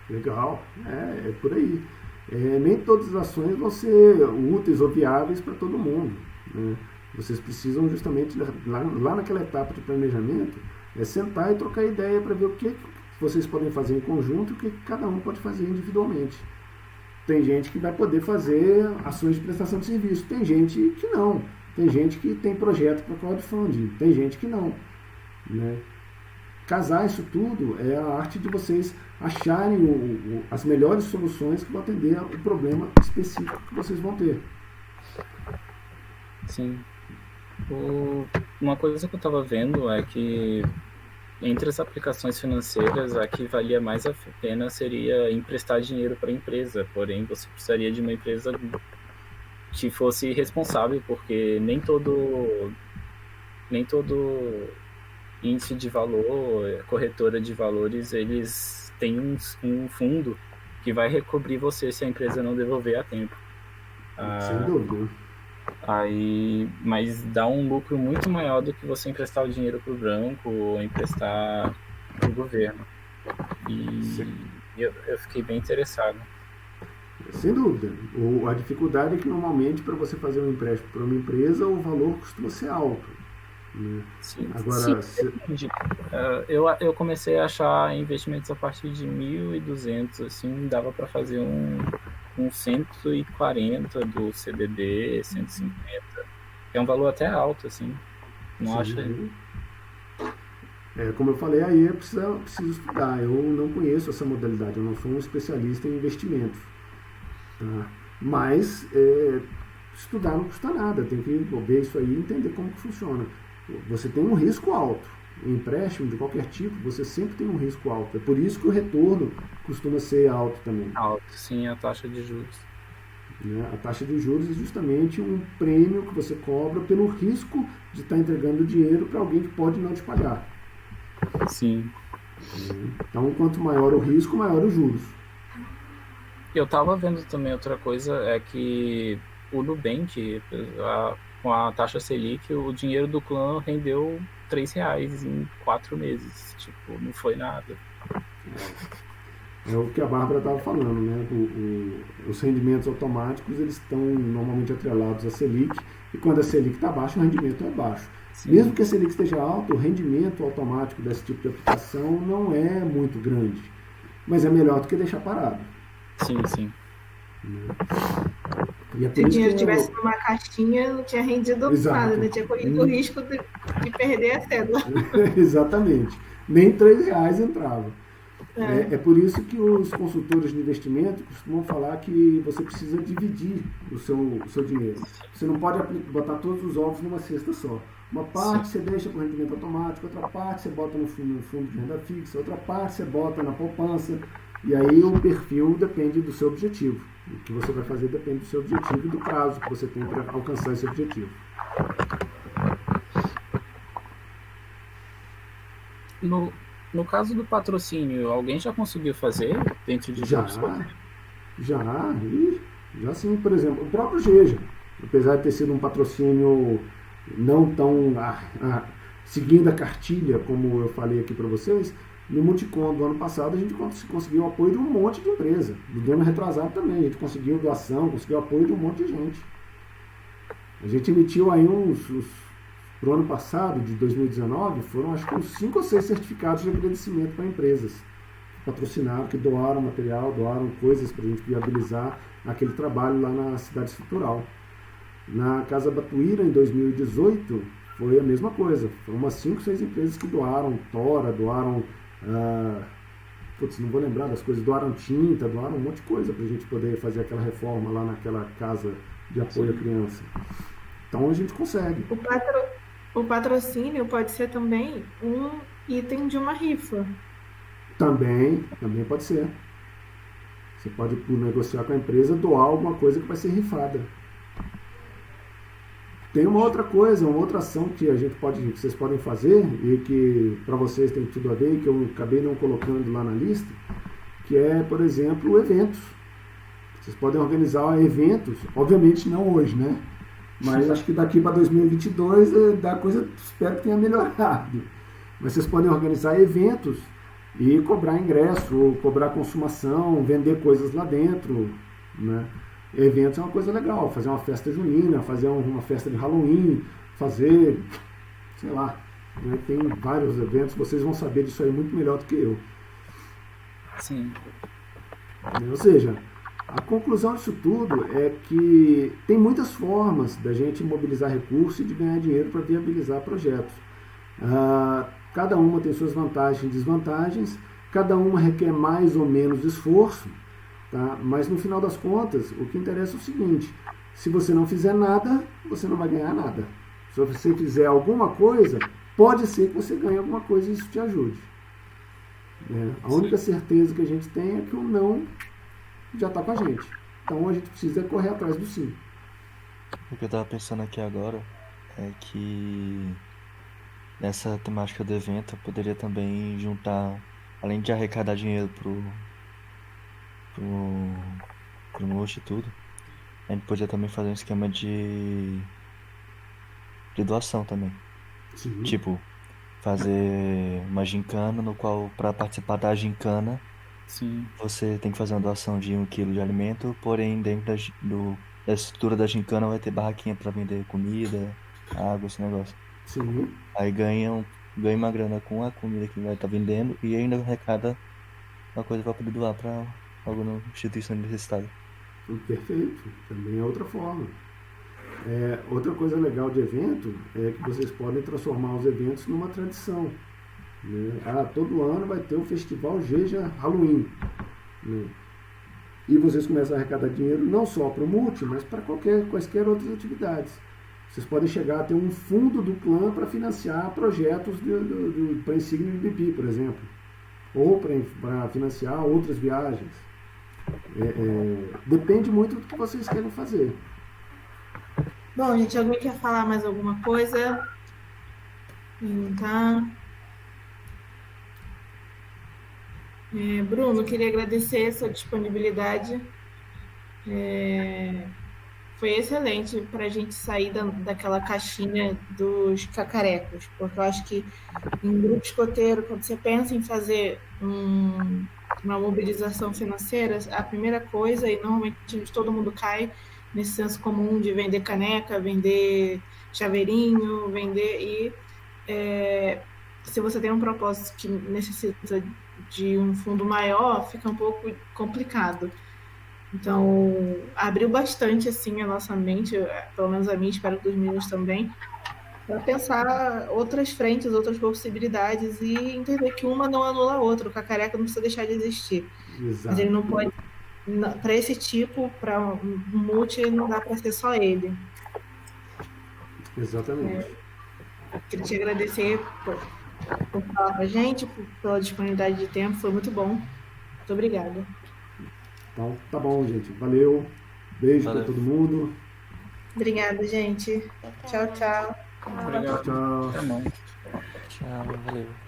Legal, é por aí. Nem todas as ações vão ser úteis ou viáveis para todo mundo. Né? Vocês precisam justamente, lá naquela etapa de planejamento, sentar e trocar ideia para ver o que vocês podem fazer em conjunto e o que cada um pode fazer individualmente. Tem gente que vai poder fazer ações de prestação de serviço, tem gente que não. Tem gente que tem projeto para crowdfunding, tem gente que não. Né? Casar isso tudo é a arte de vocês acharem as melhores soluções que vão atender o problema específico que vocês vão ter. Sim. Uma coisa que eu estava vendo é que entre as aplicações financeiras, a que valia mais a pena seria emprestar dinheiro para a empresa, porém você precisaria de uma empresa que fosse responsável, porque nem todo índice de valor, corretora de valores, eles têm um fundo que vai recobrir você se a empresa não devolver a tempo. Sem dúvida. Aí, mas dá um lucro muito maior do que você emprestar o dinheiro para o banco ou emprestar para o governo. E eu fiquei bem interessado. Sem dúvida. A dificuldade é que normalmente para você fazer um empréstimo para uma empresa o valor costuma ser alto. Né? Sim, Agora, depende. Eu comecei a achar investimentos a partir de 1.200, assim, dava para fazer um 140 do CDB, 150. É um valor até alto, assim. Não acha? sim, como eu falei, aí preciso estudar. Eu não conheço essa modalidade, eu não sou um especialista em investimentos. Tá? Mas estudar não custa nada, tem que ver isso aí e entender como que funciona. Você tem um risco alto. Em empréstimo de qualquer tipo, você sempre tem um risco alto. É por isso que o retorno costuma ser alto também. Alto, sim, a taxa de juros. Né? A taxa de juros é justamente um prêmio que você cobra pelo risco de estar entregando dinheiro para alguém que pode não te pagar. Sim. Então, quanto maior o risco, maior os juros. Eu tava vendo também outra coisa, é que o Nubank, com a taxa Selic, o dinheiro do clã rendeu R$ 3 em 4 meses. Tipo, não foi nada. É o que a Bárbara estava falando, né? Os rendimentos automáticos eles estão normalmente atrelados à Selic e quando a Selic está baixa, o rendimento é baixo. Sim. Mesmo que a Selic esteja alta, o rendimento automático desse tipo de aplicação não é muito grande, mas é melhor do que deixar parado. Sim, sim. E é Se o dinheiro tivesse numa caixinha, não tinha rendido nada, né? Tinha corrido o risco de perder a cédula. Exatamente. Nem R$ 3 entrava. É por isso que os consultores de investimento costumam falar que você precisa dividir o seu dinheiro. Você não pode botar todos os ovos numa cesta só. Uma parte você deixa para o rendimento automático, outra parte você bota no fundo de renda fixa, outra parte você bota na poupança. E aí o perfil depende do seu objetivo. O que você vai fazer depende do seu objetivo e do prazo que você tem para alcançar esse objetivo. No caso do patrocínio, alguém já conseguiu fazer dentro de jogos? Já sim, por exemplo, o próprio Geja, apesar de ter sido um patrocínio não tão seguindo a cartilha como eu falei aqui para vocês, no Multicom do ano passado a gente conseguiu o apoio de um monte de empresa. Do ano retrasado também, a gente conseguiu doação, conseguiu apoio de um monte de gente. A gente emitiu aí pro ano passado, de 2019, foram acho que uns 5 ou 6 certificados de agradecimento para empresas que patrocinaram, que doaram material, doaram coisas para a gente viabilizar aquele trabalho lá na cidade estrutural. Na Casa Batuíra, em 2018, foi a mesma coisa. Foram umas 5, 6 empresas que doaram tora, doaram... não vou lembrar das coisas. Doaram tinta, doaram um monte de coisa para a gente poder fazer aquela reforma lá naquela casa de apoio à criança. Então a gente consegue. O patrocínio pode ser também um item de uma rifa. Também pode ser. Você pode, por negociar com a empresa, doar alguma coisa que vai ser rifada. Tem uma outra coisa, uma outra ação que vocês podem fazer e que para vocês tem tudo a ver e que eu acabei não colocando lá na lista, que é, por exemplo, eventos. Vocês podem organizar eventos, obviamente não hoje, né? Mas acho que daqui para 2022 espero que tenha melhorado. Mas vocês podem organizar eventos e cobrar ingresso, cobrar consumação, vender coisas lá dentro, né? Eventos é uma coisa legal, fazer uma festa junina, fazer uma festa de Halloween, fazer, sei lá, né? Tem vários eventos, vocês vão saber disso aí muito melhor do que eu. Sim. Ou seja, a conclusão disso tudo é que tem muitas formas da gente mobilizar recursos e de ganhar dinheiro para viabilizar projetos. Cada uma tem suas vantagens e desvantagens, cada uma requer mais ou menos esforço, tá? Mas no final das contas, o que interessa é o seguinte: se você não fizer nada, você não vai ganhar nada. Se você fizer alguma coisa, pode ser que você ganhe alguma coisa e isso te ajude. A única certeza que a gente tem é que o não já está com a gente. Então a gente precisa correr atrás do sim. O que eu estava pensando aqui agora é que nessa temática do evento eu poderia também juntar, além de arrecadar dinheiro pro Multi e tudo, A gente podia também fazer um esquema de doação também. Sim. Tipo, fazer uma gincana no qual, para participar da gincana, Sim. você tem que fazer uma doação de 1 quilo de alimento, porém dentro da estrutura da gincana vai ter barraquinha para vender comida, água, esse negócio. Sim. Aí ganha uma grana com a comida que vai estar vendendo e ainda arrecada uma coisa para poder doar para alguma instituição necessitada. Perfeito. Também é outra forma. Outra coisa legal de evento é que vocês podem transformar os eventos numa tradição. Né? Todo ano vai ter o Festival Geja Halloween. Né? E vocês começam a arrecadar dinheiro não só para o multi, mas para quaisquer outras atividades. Vocês podem chegar a ter um fundo do clã para financiar projetos para insígnia de BP, por exemplo. Ou para financiar outras viagens. Depende muito do que vocês querem fazer. Bom, gente, alguém quer falar mais alguma coisa? Tá. Bruno, queria agradecer a sua disponibilidade. Foi excelente para a gente sair daquela caixinha dos cacarecos, porque eu acho que em grupo escoteiro, quando você pensa em fazer uma mobilização financeira, a primeira coisa, e normalmente todo mundo cai nesse senso comum de vender caneca, vender chaveirinho, se você tem um propósito que necessita de um fundo maior, fica um pouco complicado. Então, abriu bastante assim a nossa mente, pelo menos a minha, espero que dos meninos também, para pensar outras frentes, outras possibilidades e entender que uma não anula a outra. O cacareca não precisa deixar de existir. Mas ele Exato. não pode, para esse tipo, para um multi, não dá para ser só ele. Exatamente. Queria te agradecer por falar com a gente, pela disponibilidade de tempo, foi muito bom. Muito obrigada. Então, tá bom, gente. Valeu. Beijo para Valeu. todo mundo. Obrigada, gente. Tchau, tchau. Tchau, Obrigado. tchau. Até mais. Tchau, valeu.